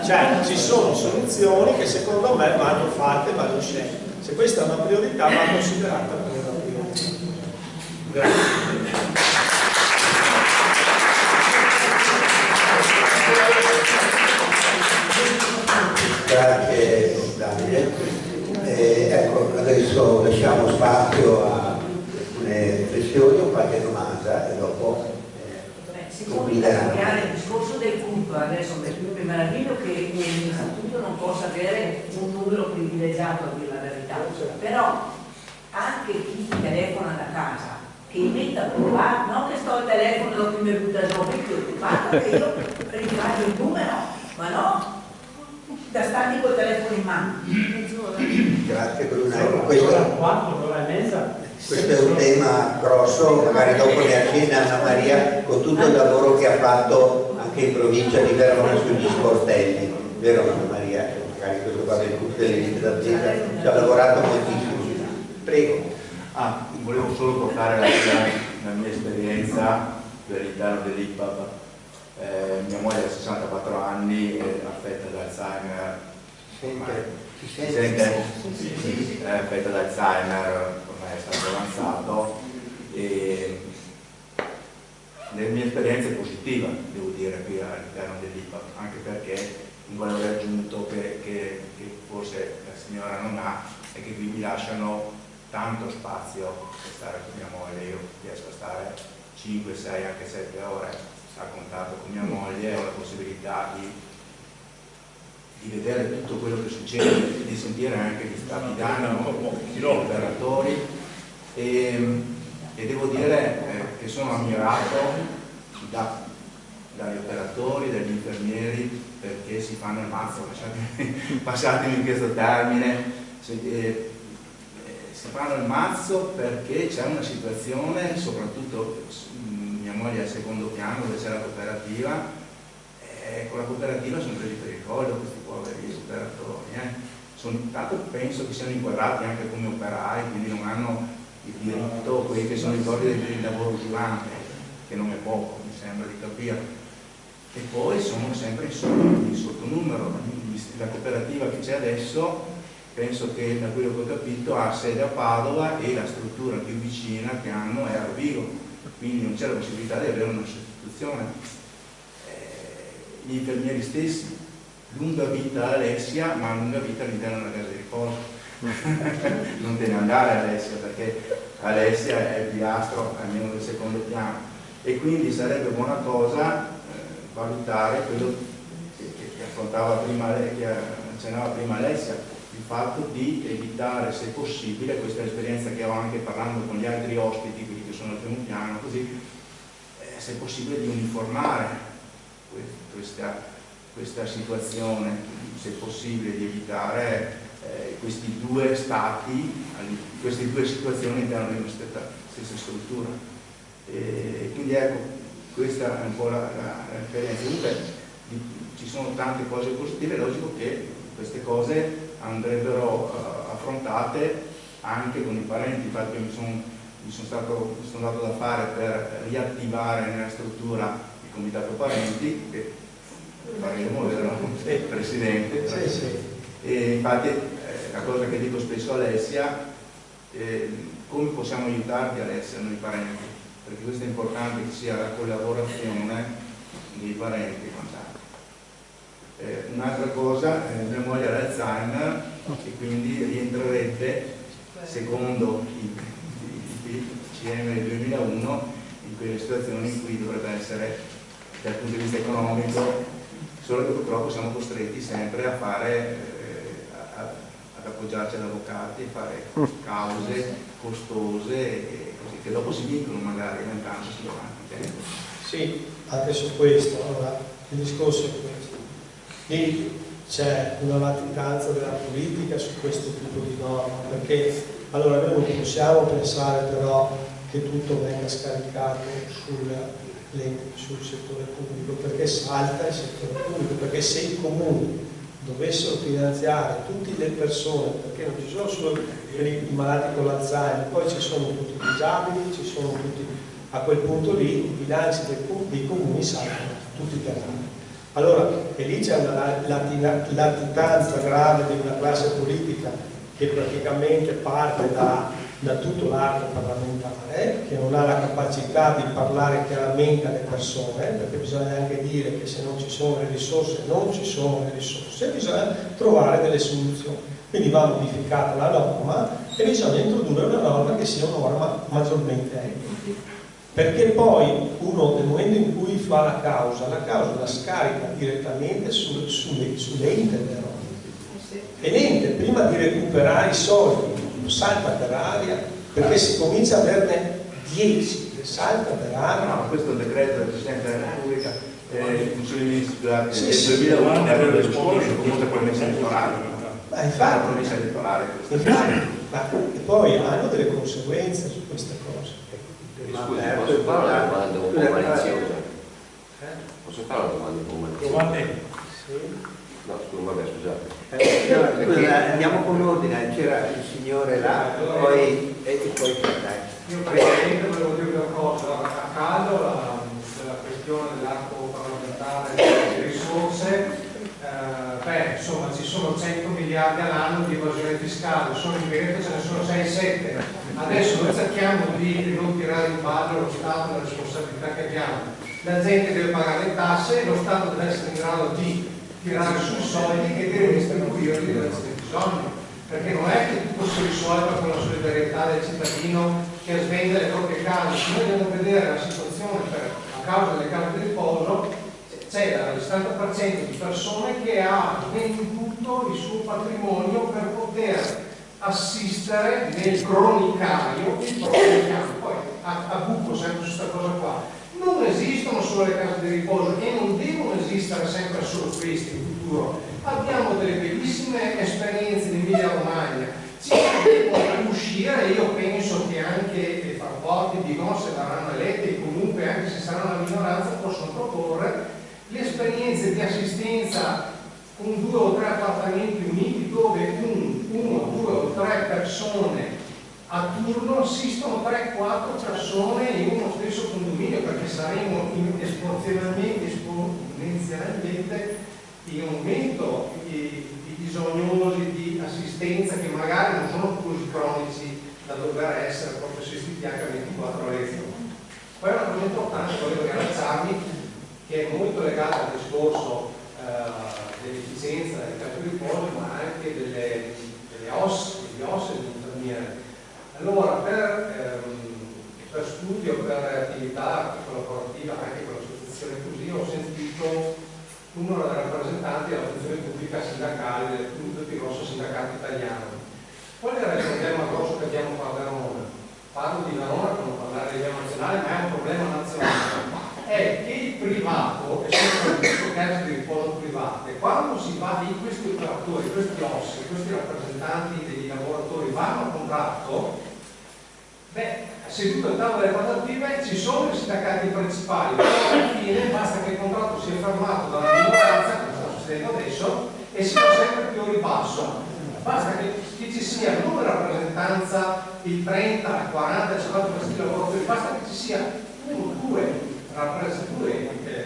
Cioè, ci sono soluzioni che secondo me vanno fatte, vanno scelte. Se questa è una priorità, va considerata come una priorità. Grazie. Grazie Davide. Ecco, adesso lasciamo spazio a alcune riflessioni o qualche domanda e dopo Siccome il discorso del CUP, adesso mi meraviglio che l'istituto non possa avere un numero privilegiato, a dire la verità, però anche chi telefona da casa, che metta provato, non che sto al telefono e dopo mi butta giù, basta che io richiamo il numero, ma no da starmi col telefono in mano. Grazie Brunello. Questo è un tema grosso, magari dopo ne accenna Anna Maria con tutto il lavoro che ha fatto anche in provincia di Verona sugli sportelli, vero Anna Maria? Magari questo va per tutte le liste d'azienda, ci ha lavorato moltissimo. Prego. Volevo solo portare la mia esperienza all'interno dell'IPAB. Mia moglie ha 64 anni, è affetta da Alzheimer. Si sente? È affetta da Alzheimer, ormai è stato avanzato, e la mia esperienza è positiva, devo dire, qui all'interno dell'IPAB, anche perché un valore aggiunto che forse la signora non ha è che qui mi lasciano tanto spazio per stare con mia moglie. Io riesco a stare 5, 6, anche 7 ore a contatto con mia moglie, ho la possibilità di vedere tutto quello che succede, di sentire anche gli stati d'animo degli operatori e devo dire che sono ammirato dagli operatori, dagli infermieri, perché si fanno il mazzo, passatemi questo termine, si fanno il mazzo perché c'è una situazione, soprattutto mia moglie è al secondo piano dove c'è la cooperativa, con la cooperativa sono presi per il collo questi poveri operatori. Tanto penso che siano inquadrati anche come operai, quindi non hanno il diritto, quelli che sono i ricordi del lavoro usurante, che non è poco, mi sembra di capire. E poi sono sempre in sottonumero. La cooperativa che c'è adesso, penso che da quello che ho capito ha sede a Padova e la struttura più vicina che hanno è a Rovigo. Quindi non c'è la possibilità di avere una sostituzione. Gli infermieri stessi, lunga vita Alessia, ma lunga vita all'interno della casa di riposo. Non te ne andare Alessia, perché Alessia è il pilastro almeno del secondo piano, e quindi sarebbe buona cosa valutare quello che affrontava prima, che accennava prima Alessia, il fatto di evitare, se possibile, questa esperienza che ho anche parlando con gli altri ospiti, quelli che sono al primo piano, così, se possibile di uniformare questa situazione, se è possibile, di evitare questi due stati, queste due situazioni all'interno di una stessa struttura. E quindi ecco, questa è un po' l'esperienza. Comunque ci sono tante cose positive, è logico che queste cose andrebbero affrontate anche con i parenti. Infatti mi sono dato da fare per riattivare nella struttura il comitato parenti, che faremo, vero? Presidente. Sì, sì. E infatti la cosa che dico spesso a Alessia, come possiamo aiutarti Alessia, noi parenti? Perché questo è importante, che sia la collaborazione dei parenti e quant'altro. Un'altra cosa, mia moglie ha l'Alzheimer e quindi rientrerebbe, secondo il CM del 2001, in quelle situazioni in cui dovrebbe essere, dal punto di vista economico, solo che purtroppo siamo costretti sempre a fare, ad appoggiarci ad avvocati, a fare cause costose e così, che dopo si vincono magari, ma intanto si va avanti. Sì, anche su questo. Allora, il discorso è questo. Lì c'è una latitanza della politica su questo tipo di norma, perché allora noi non possiamo pensare però che tutto venga scaricato sul settore pubblico, perché salta il settore pubblico, perché se i comuni dovessero finanziare tutte le persone, perché non ci sono solo i malati con l'Alzheimer, poi ci sono tutti i disabili, ci sono tutti, a quel punto lì i bilanci dei comuni saltano tutti per anni. Allora, e lì c'è una latitanza grave di una classe politica che praticamente parte da tutto l'arco parlamentare, che non ha la capacità di parlare chiaramente alle persone, perché bisogna anche dire che se non ci sono le risorse, non ci sono le risorse, bisogna trovare delle soluzioni. Quindi va modificata la norma e bisogna introdurre una norma che sia una norma maggiormente equa. Perché poi uno, nel momento in cui fa la causa la scarica direttamente sull'ente però. E l'ente, prima di recuperare i soldi, salta per aria, perché si comincia a averne 10, salta per aria. No, questo è un decreto del Presidente della Repubblica, funzioni ministeriali del Sì, 2001, che aveva risposto comunque promessa elettorale. Ma infatti, promessa elettorale. e poi hanno delle conseguenze su queste cose. Scusi, posso fare una domanda un po' maliziosa? Posso fare una domanda un po' maliziosa? Sì. No, scusa, vabbè, scusate. Andiamo con ordine, c'era il signore là, poi dai. Io praticamente volevo dire una cosa, a caldo della questione dell'arco parlamentare delle risorse, insomma ci sono 100 miliardi all'anno di evasione fiscale, solo in Veneto ce ne sono 6-7. Adesso noi cerchiamo di non tirare in ballo lo Stato e la responsabilità che abbiamo. La gente deve pagare le tasse e lo Stato deve essere in grado di tirare sui soldi e deve distribuirli dove c'è bisogno, perché non è che tutto si risolva con la solidarietà del cittadino che svende le proprie case. Se noi andiamo a vedere la situazione a causa delle case di riposo, c'è il 70% di persone che ha venduto il suo patrimonio per poter assistere nel cronicario il proprio richiamo. Poi a buco sempre su questa cosa qua. Non esistono solo le case di riposo e non devono esistere sempre solo queste in futuro. Abbiamo delle bellissime esperienze in Emilia Romagna, ci devono uscire. Io penso che anche le forti di no, se verranno elette e comunque anche se saranno una minoranza, possono proporre le esperienze di assistenza con 2 o 3 appartamenti uniti dove 1, 2 o 3 persone a turno assistono 3-4 persone in uno stesso condominio, perché saremo esponenzialmente in aumento di bisognosi di assistenza che magari non sono così cronici da dover essere professionisti H24 ore. Poi una cosa importante, volevo riallacciarmi, che è molto legata al discorso dell'efficienza delle case di riposo, ma anche delle osse dell'infermiere. Allora, per studio, per attività collaborativa anche con l'associazione così, ho sentito un numero di rappresentanti della funzione pubblica sindacale del più grosso sindacato italiano. Qual era il problema grosso che abbiamo qua a Verona? Parlo di Verona per non parlare a livello nazionale, ma è un problema nazionale. È che il privato, e soprattutto case di riposo privato, operatori, questi ossi, questi rappresentanti dei lavoratori vanno a contratto, seduto al tavolo delle trattative ci sono i sindacati principali, però alla fine basta che il contratto sia fermato dalla minoranza, come sta succedendo adesso, e sia sempre più a ribasso. Basta che ci sia non una rappresentanza il 30, il 40, il 50% dei lavoratori, basta che ci sia uno, due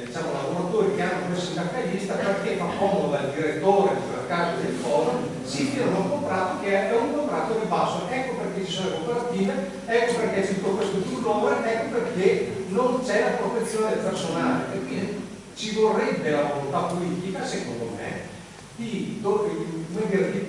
diciamo, lavoratori che hanno come sindacalista, perché fa comodo al direttore della casa del foro, si firma un contratto che è un contratto di basso. Ecco perché ci sono le cooperative, ecco perché c'è tutto questo turnover, ecco perché non c'è la protezione del personale. E quindi ci vorrebbe la volontà politica, secondo me, di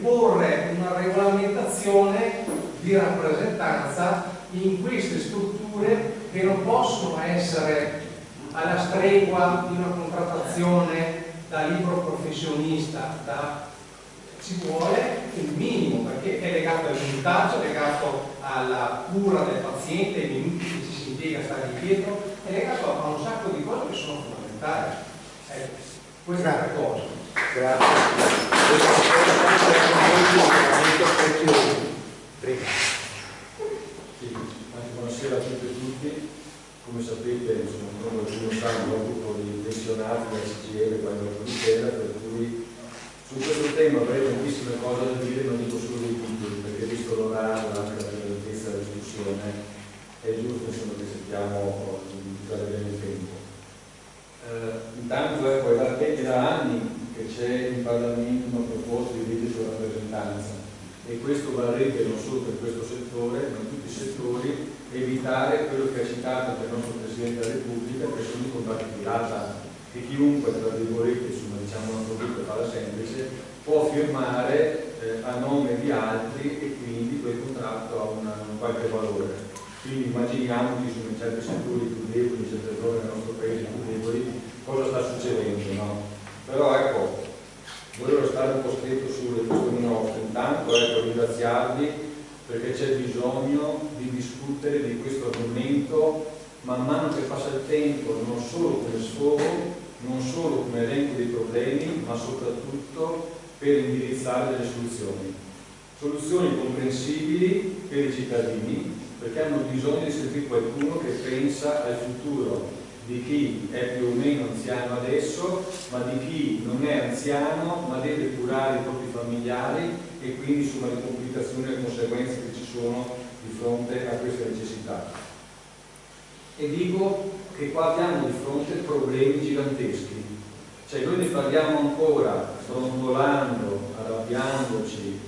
porre una regolamentazione di rappresentanza in queste strutture che non possono essere alla stregua di una contrattazione da libero professionista, ci vuole il minimo, perché è legato al minutaggio, è legato alla cura del paziente, ai minuti che ci si impiega a stare dietro, è legato a un sacco di cose che sono fondamentali. Questa è la cosa. Grazie. Buonasera a tutte e tutti. Come sapete, come qualcuno sa, mi occupo di pensionati da CGL quando ero di Tela, per cui su questo tema avrei tantissime cose da dire, non dico solo dei titoli, perché visto l'orario, anche la brevità della discussione, è giusto insomma, che sappiamo usare bene il tempo. Intanto è da anni che c'è in Parlamento una proposta di legge sulla rappresentanza, e questo varrebbe non solo per questo settore, ma in tutti i settori, evitare quello che ha citato anche il nostro Presidente della Repubblica, che sono i contratti pirata, che chiunque, tra virgolette, insomma, diciamo una produtta farla semplice, può firmare a nome di altri, e quindi quel contratto ha un qualche valore. Quindi immaginiamo che in certi settori più deboli, in certe zone del nostro paese più deboli, cosa sta succedendo, no? Però ecco, volevo restare un po' stretto sulle questioni nostre. Intanto ringraziarvi, perché c'è bisogno di discutere di questo argomento man mano che passa il tempo, non solo come sfogo, non solo come elenco dei problemi, ma soprattutto per indirizzare delle soluzioni. Soluzioni comprensibili per i cittadini, perché hanno bisogno di sentire qualcuno che pensa al futuro di chi è più o meno anziano adesso, ma di chi non è anziano ma deve curare i propri familiari, e quindi insomma le complicazioni e le conseguenze che ci sono di fronte a queste necessità. E dico che qua abbiamo di fronte problemi giganteschi, cioè noi ne parliamo ancora brontolando, arrabbiandoci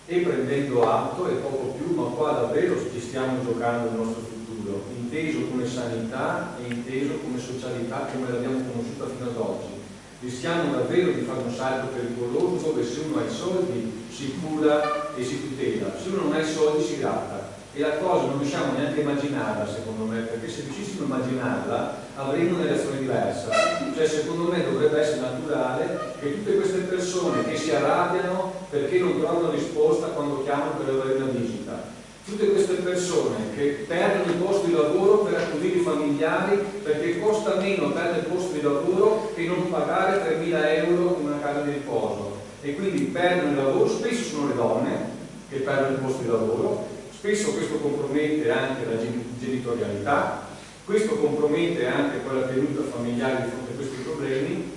e prendendo atto e poco più, ma qua davvero ci stiamo giocando il nostro futuro, inteso come sanità e inteso come socialità come l'abbiamo conosciuta fino ad oggi. Rischiamo davvero di fare un salto pericoloso dove se uno ha i soldi si cura e si tutela, se uno non ha i soldi si gratta, e la cosa non riusciamo neanche a immaginarla, secondo me, perché se riuscissimo a immaginarla avremmo una reazione diversa. Cioè secondo me dovrebbe essere naturale che tutte queste persone che si arrabbiano perché non trovano risposta quando chiamano per avere una visita, tutte queste persone che perdono il posto di lavoro per accudire i familiari perché costa meno perdere il posto di lavoro che non pagare 3.000 euro in una casa di riposo, e quindi perdono il lavoro, spesso sono le donne che perdono il posto di lavoro, spesso questo compromette anche la genitorialità, questo compromette anche quella tenuta familiare di fronte a questi problemi,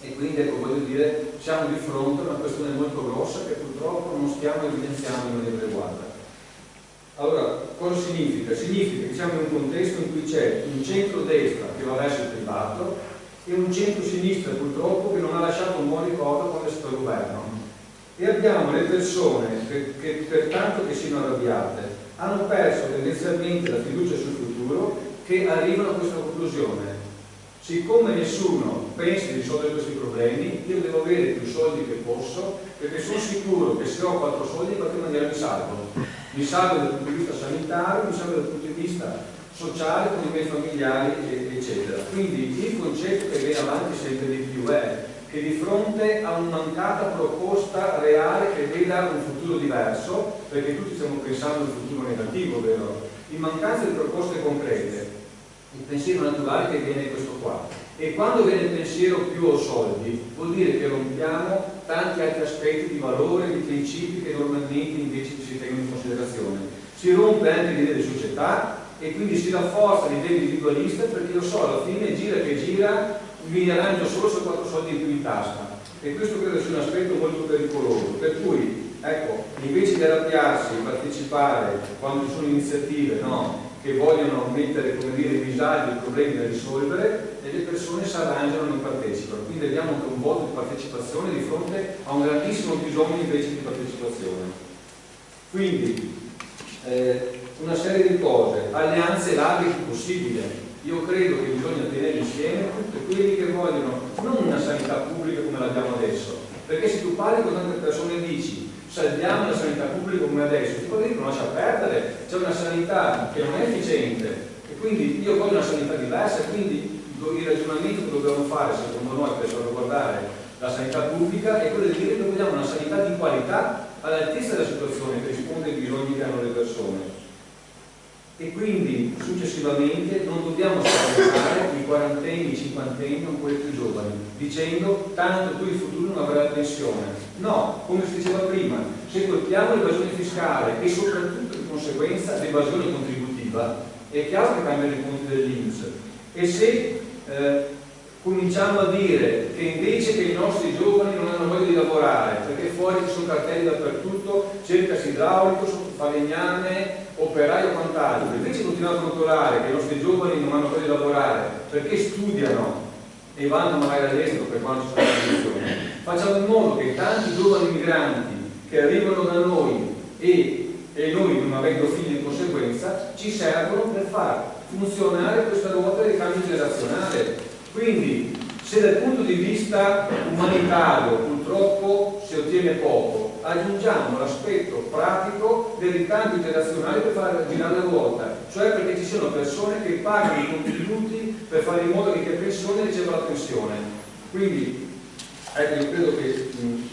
e quindi ecco, voglio dire, siamo di fronte a una questione molto grossa che purtroppo non stiamo evidenziando in maniera riguarda. Allora, cosa significa? Significa che siamo in un contesto in cui c'è un centro-destra che va verso il privato e un centro-sinistra purtroppo che non ha lasciato un buon ricordo quando è stato al governo. E abbiamo le persone che per tanto che siano arrabbiate hanno perso tendenzialmente la fiducia sul futuro, che arrivano a questa conclusione: siccome nessuno pensa di risolvere questi problemi, io devo avere più soldi che posso, perché sono sicuro che se ho 4 soldi in qualche maniera mi salvo dal punto di vista sanitario, mi salvo dal punto di vista sociale con i miei familiari eccetera. Quindi il concetto che viene avanti sempre di più è che di fronte a una mancata proposta reale che veda un futuro diverso, perché tutti stiamo pensando a un futuro negativo, vero? In mancanza di proposte concrete, il pensiero naturale che viene è questo qua: E quando viene il pensiero più o soldi, vuol dire che rompiamo tanti altri aspetti di valore, di principi che normalmente invece si tengono in considerazione. Si rompe anche l'idea di società e quindi si rafforza l'idea individualista, perché io so, alla fine gira che gira, mi arrangio solo se ho 4 soldi in più in tasca. E questo credo sia un aspetto molto pericoloso, per cui, ecco, invece di arrabbiarsi, partecipare quando ci sono iniziative, no, che vogliono mettere, come dire, in disagio i problemi da risolvere, e le persone si arrangiano e non partecipano. Quindi abbiamo anche un voto di partecipazione di fronte a un grandissimo bisogno invece di partecipazione. Quindi una serie di cose, alleanze larghe il più possibile. Io credo che bisogna tenere insieme tutti quelli che vogliono non una sanità pubblica come l'abbiamo adesso, perché se tu parli con tante persone e dici salviamo la sanità pubblica come adesso, ti può dire che non lascia perdere, c'è una sanità che non è efficiente e quindi io voglio una sanità diversa, quindi il ragionamento che dobbiamo fare secondo noi per salvaguardare la sanità pubblica è quello di dire che vogliamo una sanità di qualità all'altezza della situazione che risponde ai bisogni che hanno le persone. E quindi successivamente non dobbiamo spaventare i quarantenni, i cinquantenni o quelli più giovani dicendo tanto tu in futuro non avrai la pensione. No, come si diceva prima, se colpiamo l'evasione fiscale e soprattutto di conseguenza l'evasione contributiva, è chiaro che cambiano i conti dell'INPS. E se cominciamo a dire che invece che i nostri giovani non hanno voglia di lavorare perché fuori ci sono cartelli dappertutto, cercasi idraulico, falegname, operaio o quant'altro, invece continuiamo a controllare che i nostri giovani non hanno voglia di lavorare perché studiano e vanno magari all'estero per quando ci sono condizioni, facciamo in modo che tanti giovani migranti che arrivano da noi e noi non avendo figli di conseguenza ci servono per far funzionare questa ruota di cambio generazionale. Quindi se dal punto di vista umanitario purtroppo si ottiene poco, aggiungiamo l'aspetto pratico del ricambio generazionale per far girare la ruota, cioè perché ci siano persone che pagano i contributi per fare in modo che chi ha pensione riceva la pensione. Quindi ecco, io credo che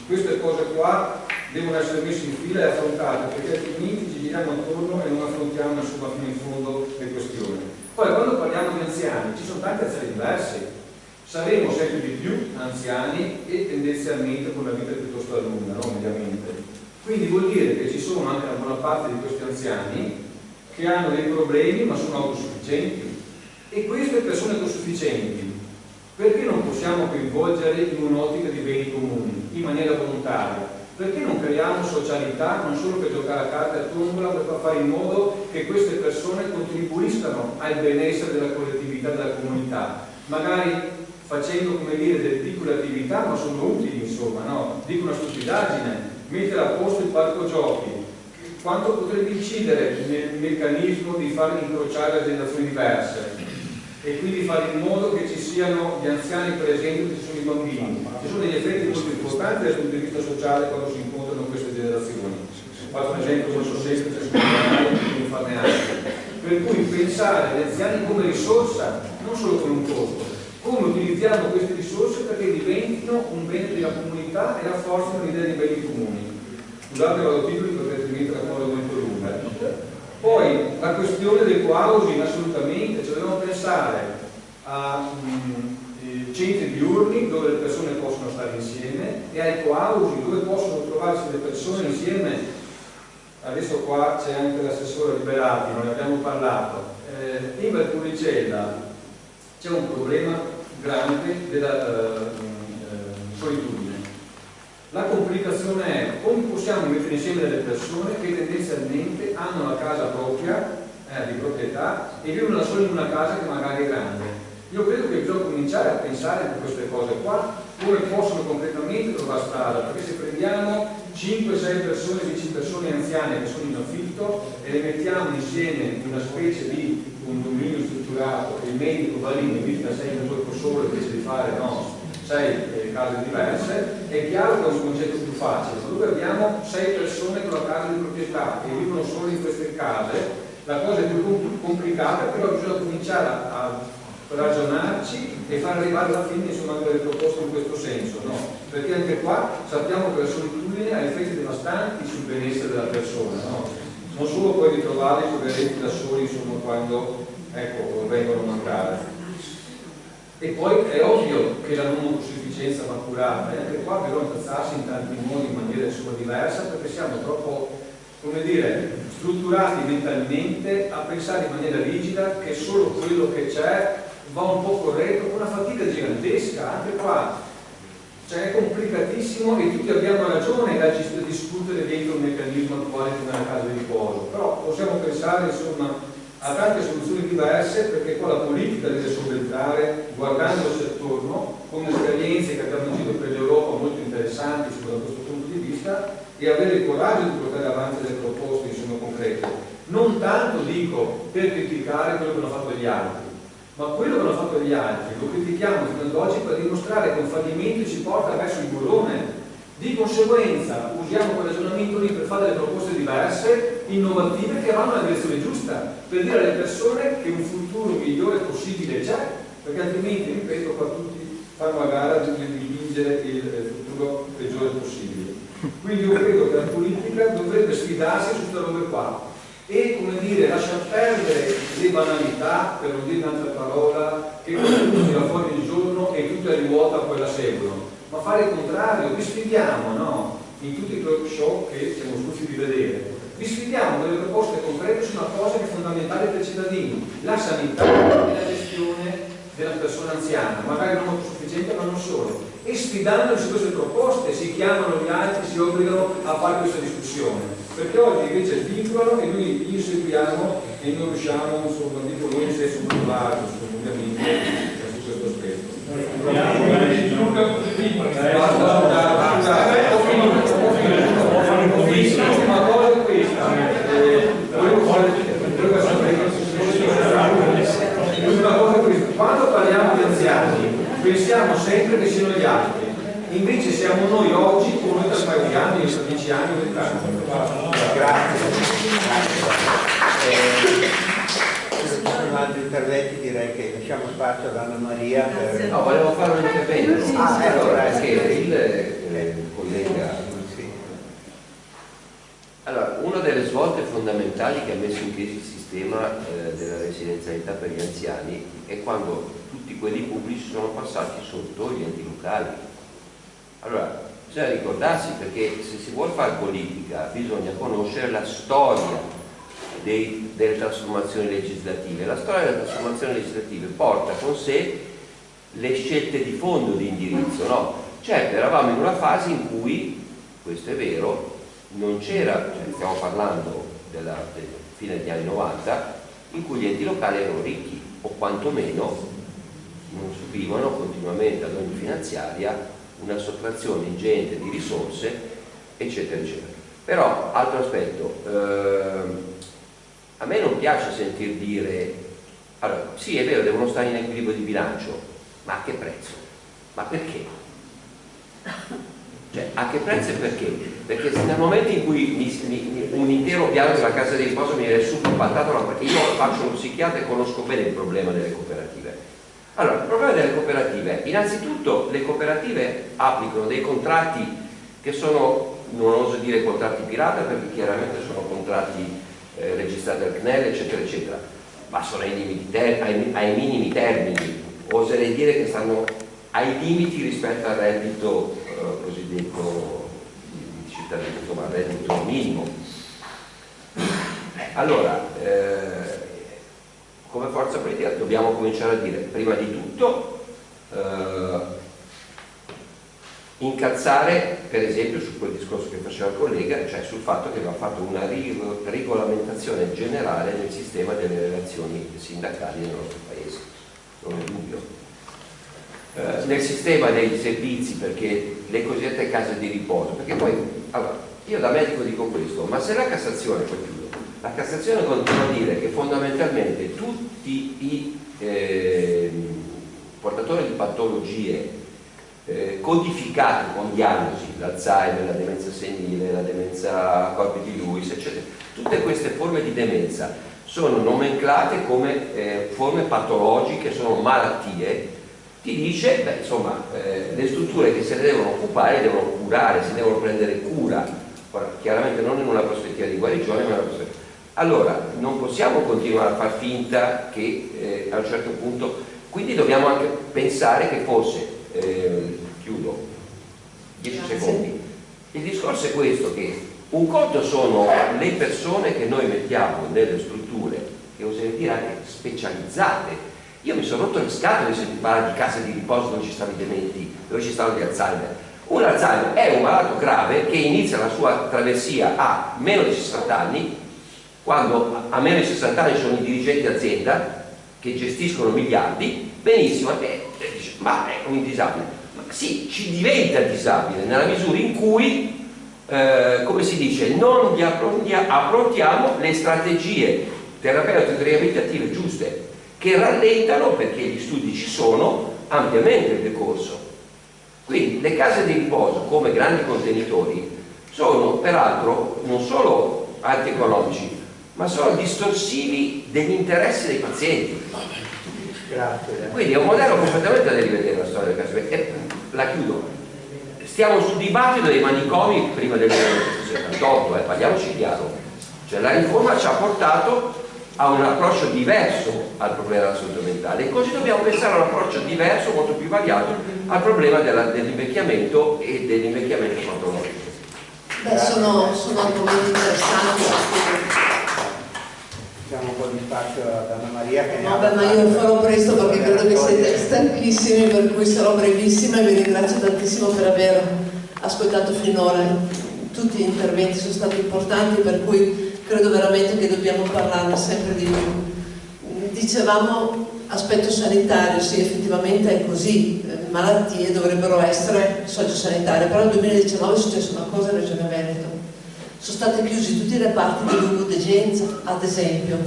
queste cose qua devono essere messe in fila e affrontate, perché altrimenti ci giriamo attorno e non affrontiamo insomma fino in fondo le questioni. Poi quando parliamo di anziani ci sono tanti anziani diversi, saremo sempre di più anziani e tendenzialmente con una vita piuttosto lunga, no? Mediamente. Quindi vuol dire che ci sono anche una buona parte di questi anziani che hanno dei problemi ma sono autosufficienti, e queste persone autosufficienti perché non possiamo coinvolgere in un'ottica di beni comuni in maniera volontaria? Perché non creiamo socialità non solo per giocare a carte a tombola, per fare in modo che queste persone contribuiscano al benessere della collettività, della comunità, magari facendo, come dire, delle piccole attività, ma sono utili, insomma, no? Dico una stupidaggine, mettere a posto il parco giochi, quanto potrebbe incidere nel meccanismo di far incrociare generazioni diverse e quindi fare in modo che ci siano gli anziani presenti, che ci sono i bambini. Ci sono degli effetti molto importanti dal punto di vista sociale quando si incontrano queste generazioni. Faccio un esempio molto semplice, non farne altro. Per cui pensare agli anziani come risorsa, non solo come un costo, come utilizziamo queste risorse perché diventino un bene della comunità e rafforzino l'idea dei beni comuni. Scusate, vado a titoli perché altrimenti la cosa è molto lunga. Poi la questione del co-housing, assolutamente, cioè dobbiamo pensare a centri diurni dove le persone possono stare insieme e al co-housing dove possono trovarsi le persone insieme. Adesso qua c'è anche l'assessore Liberati, non ne abbiamo parlato. In Valpolicella c'è un problema grande della solitudine. La complicazione è come possiamo mettere insieme delle persone che tendenzialmente hanno la casa propria, di proprietà, e vivono da soli in una casa che magari è grande. Io credo che bisogna cominciare a pensare a queste cose qua, come possono concretamente trovare strada, perché se prendiamo 5-6 persone, 10 persone anziane che sono in affitto e le mettiamo insieme in una specie di condominio strutturato e il medico va lì, mi invita 6 in un corpo solo invece di fare 6 case diverse, è chiaro che è un concetto più facile. Dove abbiamo 6 persone con la casa di proprietà e vivono solo in queste case, la cosa è più complicata, però bisogna cominciare a ragionarci e far arrivare alla fine insomma delle proposte in questo senso, no? Perché anche qua sappiamo che la solitudine ha effetti devastanti sul benessere della persona, no? Non solo poi di trovare i poveretti da soli insomma quando vengono a mancare. E poi è ovvio che la non autosufficienza va curata, e anche qua però incazzarsi in tanti modi in maniera sua diversa, perché siamo troppo, come dire, strutturati mentalmente a pensare in maniera rigida che solo quello che c'è va un po' corretto, con una fatica gigantesca, anche qua. Cioè è complicatissimo e tutti abbiamo ragione a discutere dentro un meccanismo attuale come la casa di riposo, però possiamo pensare insomma a tante soluzioni diverse, perché qua la politica deve subentrare guardandosi attorno con esperienze che abbiamo giro per l'Europa molto interessanti da questo punto di vista, e avere il coraggio di portare avanti delle proposte insomma concrete, non tanto dico per criticare quello che hanno fatto gli altri, ma quello che hanno fatto gli altri lo critichiamo fino ad oggi per dimostrare che un fallimento ci porta verso il burrone. Di conseguenza usiamo quel ragionamento lì per fare delle proposte diverse, innovative, che vanno nella direzione giusta, per dire alle persone che un futuro migliore possibile c'è, perché altrimenti, ripeto, qua tutti fanno a gara di dipingere il futuro peggiore possibile. Quindi io credo che la politica dovrebbe sfidarsi su queste robe qua e, come dire, lasciar perdere le banalità, per non dire un'altra parola, che qualcuno tira fuori ogni giorno e tutti a rivuota poi la seguono, ma fare il contrario. Vi sfidiamo, no? In tutti i talk show che siamo stufi di vedere, vi sfidiamo delle proposte concrete su una cosa che è fondamentale per i cittadini: la sanità e la gestione della persona anziana, magari non molto sufficiente ma non solo, e sfidandoli su queste proposte si chiamano gli altri, si obbligano a fare questa discussione, perché oggi invece vincolano e noi li inseguiamo e non riusciamo, insomma, dico noi in senso molto largo, ovviamente, su questo aspetto. L'ultima cosa è questa, quando parliamo di anziani pensiamo sempre che siano gli altri, invece siamo noi oggi o noi tra un paio di anni, tra 10 anni o 20 anni. Grazie. Se ci sono altri interventi direi che lasciamo spazio ad Anna Maria per... No, volevo fare un intervento. Allora, perché il collega... Allora, una delle svolte fondamentali che ha messo in crisi il sistema della residenzialità per gli anziani è quando tutti quelli pubblici sono passati sotto gli enti locali. Allora, bisogna ricordarsi, perché se si vuole fare politica bisogna conoscere la storia delle trasformazioni legislative. La storia delle trasformazioni legislative porta con sé le scelte di fondo di indirizzo, no? Certo, eravamo in una fase in cui, questo è vero, non c'era, cioè stiamo parlando della fine degli anni 90, in cui gli enti locali erano ricchi, o quantomeno non subivano continuamente ad ogni finanziaria una sottrazione ingente di risorse, eccetera, eccetera. Però, altro aspetto, a me non piace sentir dire, allora, sì è vero, devono stare in equilibrio di bilancio, ma a che prezzo? Ma perché? Cioè, a che prezzo e perché? Perché nel momento in cui un intero piano della casa di riposo mi viene super pattato, perché io faccio uno psichiatra e conosco bene il problema delle cooperative. Allora, il problema delle cooperative, innanzitutto le cooperative applicano dei contratti che sono, non oso dire contratti pirata, perché chiaramente sono contratti registrati al CNEL, eccetera, eccetera, ma sono ai minimi termini, oserei dire che stanno ai limiti rispetto al reddito cosiddetto di cittadinanza, insomma al reddito minimo. Allora, come forza politica dobbiamo cominciare a dire, prima di tutto, incalzare per esempio su quel discorso che faceva il collega, cioè sul fatto che va fatta una regolamentazione generale del sistema delle relazioni sindacali nel nostro paese, non è dubbio. Nel sistema dei servizi, perché le cosiddette case di riposo, perché poi, allora, io da medico dico questo, ma se la Cassazione, poi chiudo, la Cassazione continua a dire che fondamentalmente tutti i portatori di patologie codificate con diagnosi, l'Alzheimer, la demenza senile, la demenza corpi di Lewis, eccetera, tutte queste forme di demenza sono nomenclate come forme patologiche, sono malattie. Ti dice, beh, insomma, le strutture che se ne devono occupare devono curare, si devono prendere cura, ora, chiaramente non in una prospettiva di guarigione, ma in una prospettiva. Allora, non possiamo continuare a far finta che a un certo punto Quindi dobbiamo anche pensare che forse, chiudo, 10 secondi, il discorso è questo, che un conto sono le persone che noi mettiamo nelle strutture, che oserei dire anche specializzate. Io mi sono rotto le scatole se ti parla di case di riposo dove ci stanno i dementi, dove ci stanno gli Alzheimer. Un Alzheimer è un malato grave che inizia la sua traversia a meno di 60 anni, quando a meno di 60 anni sono i dirigenti azienda che gestiscono miliardi, benissimo, dice, ma è un disabile. Ma sì, ci diventa disabile nella misura in cui, come si dice, non gli approntiamo le strategie terapeutiche riabilitative giuste, che rallentano, perché gli studi ci sono, ampiamente il decorso. Quindi le case di riposo come grandi contenitori sono peraltro non solo antieconomici, ma sono distorsivi degli interessi dei pazienti. Grazie. Quindi è un modello completamente da rivedere la storia delle case. E la chiudo. Stiamo sul dibattito dei manicomi prima del 1978, parliamoci chiaro. Cioè la riforma ci ha portato a un approccio diverso al problema della salute mentale, e così dobbiamo pensare a un approccio diverso, molto più variato, al problema dell'invecchiamento e dell'invecchiamento patologico. Sono argomenti interessanti. Diamo un po' di spazio ad Anna Maria che ma io farò presto perché credo che siete stanchissimi, per cui sarò brevissima, e vi ringrazio tantissimo per aver ascoltato finora. Tutti gli interventi sono stati importanti, per cui credo veramente che dobbiamo parlarne sempre di più. Dicevamo aspetto sanitario, sì, effettivamente è così, malattie dovrebbero essere sociosanitarie, però nel 2019 è successa una cosa in Regione Veneto. Sono stati chiusi tutti i reparti di lungodegenza, ad esempio,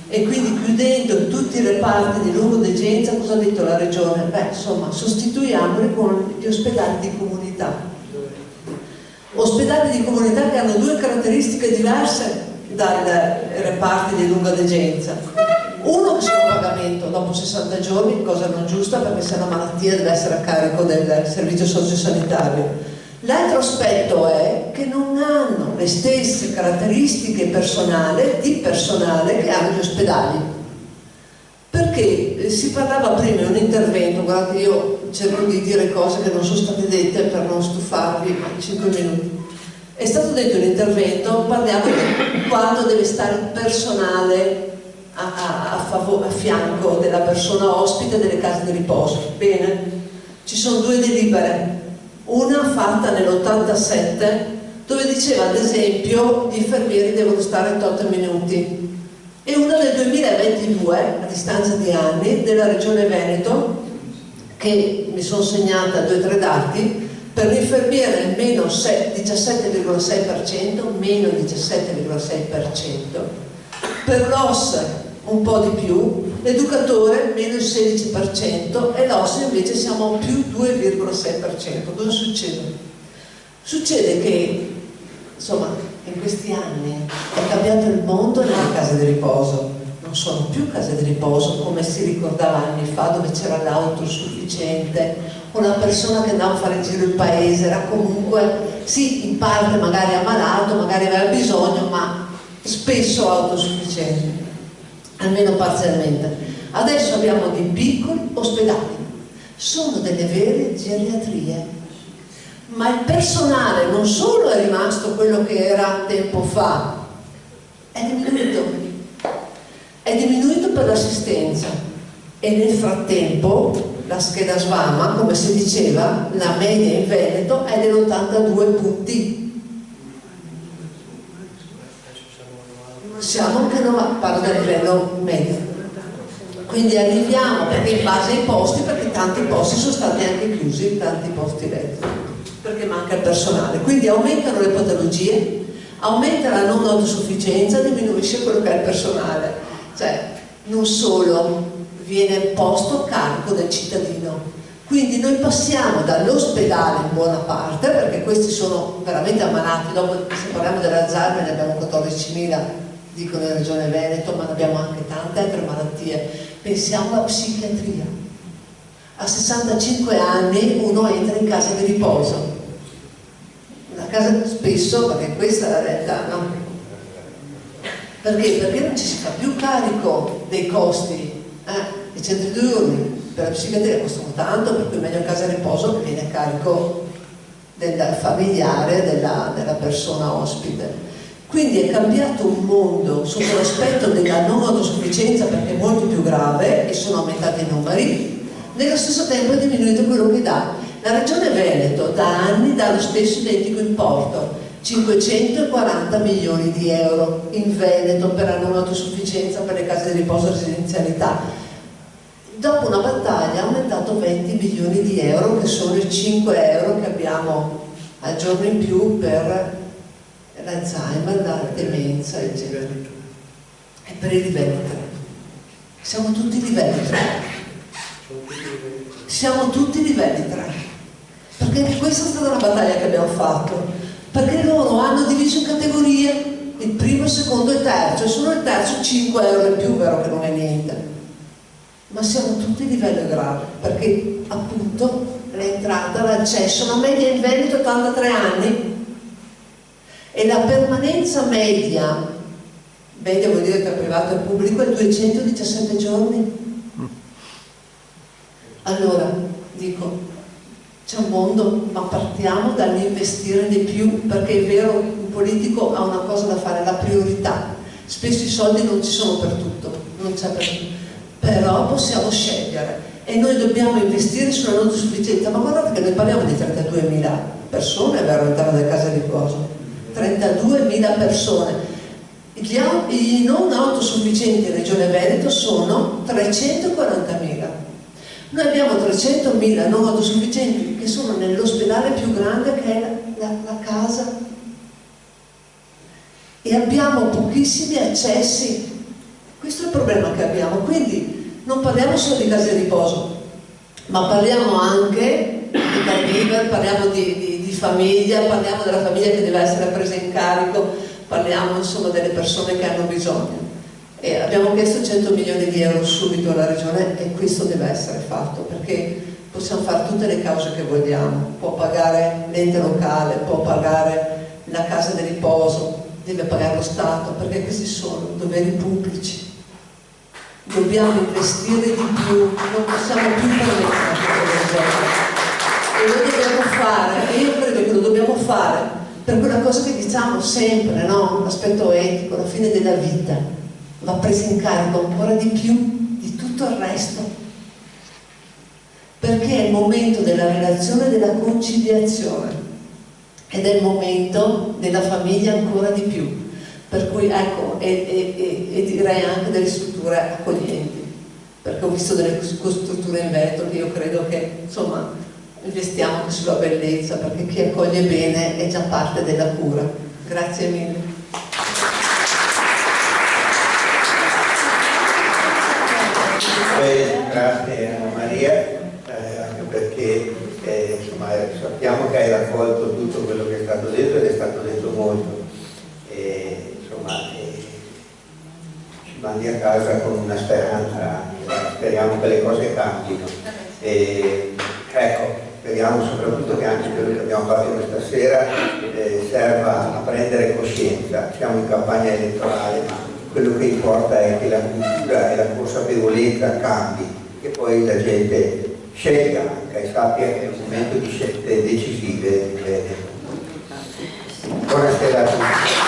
e quindi chiudendo tutti i reparti di lungodegenza, cosa ha detto la Regione? Insomma, sostituiamoli con gli ospedali di comunità. Ospedali di comunità che hanno due caratteristiche diverse dai reparti di lunga degenza. Uno che sono a pagamento dopo 60 giorni, cosa non giusta, perché se è una malattia deve essere a carico del servizio sociosanitario. L'altro aspetto è che non hanno le stesse caratteristiche di personale che hanno gli ospedali. Perché si parlava prima in un intervento, guardate, io cerco di dire cose che non sono state dette per non stufarvi, ma 5 minuti. È stato detto in intervento, parliamo di quando deve stare il personale a fianco della persona ospite delle case di riposo. Bene, ci sono due delibere, una fatta nell'87 dove diceva ad esempio gli infermieri devono stare 8 minuti, e una del 2022, a distanza di anni, della Regione Veneto, che mi sono segnata 2 o 3 dati. Per l'infermiere il meno 17,6%, meno 17,6%, per l'OS un po' di più, l'educatore meno il 16% e l'OS invece siamo più 2,6%. Cosa succede? Succede che, insomma, in questi anni è cambiato il mondo nelle case di riposo. Non sono più case di riposo come si ricordava anni fa, dove c'era l'autosufficiente, una persona che andava a fare in giro il paese, era comunque, sì, in parte magari ammalato, magari aveva bisogno, ma spesso autosufficiente, almeno parzialmente. Adesso abbiamo dei piccoli ospedali, sono delle vere geriatrie, ma il personale non solo è rimasto quello che era tempo fa, è diminuito per l'assistenza, e nel frattempo la scheda SVAMA, come si diceva, la media in Veneto è dell'82 punti. Siamo anche parlo del livello medio. Quindi arriviamo, perché in base ai posti, perché tanti posti sono stati anche chiusi, tanti posti letto, perché manca il personale. Quindi aumentano le patologie, aumenta la non autosufficienza, diminuisce quello che è il personale. Cioè, non solo viene posto a carico del cittadino. Quindi noi passiamo dall'ospedale in buona parte, perché questi sono veramente ammalati, dopo se parliamo dell'Alzheimer ne abbiamo 14.000, dicono in Regione Veneto, ma ne abbiamo anche tante altre malattie. Pensiamo alla psichiatria. A 65 anni uno entra in casa di riposo. Una casa spesso, perché questa è la realtà, no? Perché? Perché non ci si fa più carico dei costi. I centri diurni, per la psichiatria costano tanto, per cui meglio in casa di riposo che viene a carico del familiare della persona ospite. Quindi è cambiato un mondo sotto l'aspetto della non autosufficienza, perché è molto più grave e sono aumentati i numeri. Nello stesso tempo è diminuito quello che dà. La Regione Veneto da anni dà lo stesso identico importo, 540 milioni di euro in Veneto per la non autosufficienza, per le case di riposo e residenzialità. Dopo una battaglia ha aumentato 20 milioni di euro, che sono i 5 euro che abbiamo al giorno in più per l'Alzheimer, la demenza, eccetera. E per i livelli 3. Siamo tutti livelli 3. Siamo tutti livelli 3. Perché anche questa è stata una battaglia che abbiamo fatto. Perché loro hanno diviso in categorie, il primo, il secondo e il terzo, e solo il terzo 5 euro in più, vero che non è niente. Ma siamo tutti livello grave, perché appunto l'entrata, l'accesso, la media in Veneto è 83 anni. E la permanenza media vuol dire tra privato e pubblico, è 217 giorni. Allora, dico, c'è un mondo, ma partiamo dall'investire di più, perché è vero, un politico ha una cosa da fare, la priorità. Spesso i soldi non ci sono per tutto, non c'è per tutto, però possiamo scegliere e noi dobbiamo investire sulla non sufficienza. Ma guardate che noi parliamo di 32.000 persone, è vero, all'interno delle case di riposo. 32.000 persone. I non autosufficienti in Regione Veneto sono 340.000. Noi abbiamo 300.000 non autosufficienti che sono nell'ospedale più grande, che è la casa, e abbiamo pochissimi accessi. Questo è il problema che abbiamo. Quindi non parliamo solo di case di riposo, ma parliamo anche di caregiver, parliamo di famiglia, parliamo della famiglia che deve essere presa in carico, parliamo insomma delle persone che hanno bisogno. E abbiamo chiesto 100 milioni di euro subito alla Regione, e questo deve essere fatto, perché possiamo fare tutte le cause che vogliamo. Può pagare l'ente locale, può pagare la casa di riposo, deve pagare lo Stato, perché questi sono doveri pubblici. Dobbiamo investire di più, non possiamo più permettere. E lo dobbiamo fare, e io credo che lo dobbiamo fare per quella cosa che diciamo sempre, no? L'aspetto etico, la fine della vita va presa in carico ancora di più di tutto il resto, perché è il momento della relazione e della conciliazione, ed è il momento della famiglia ancora di più, per cui ecco, e direi anche delle strutture accoglienti, perché ho visto delle strutture in Veneto che io credo che insomma investiamo anche sulla bellezza, perché chi accoglie bene è già parte della cura. Grazie mille. Grazie Anna Maria, anche perché insomma, sappiamo che hai raccolto tutto quello che è stato detto, ed è stato detto molto. Ci mandi a casa con una speranza, speriamo che le cose cambino. Ecco, speriamo soprattutto che anche quello che abbiamo fatto questa sera serva a prendere coscienza. Siamo in campagna elettorale, ma quello che importa è che la cultura e la consapevolezza cambi, che poi la gente scelga anche e sappia che è un momento di scelte decisive. Buonasera a tutti.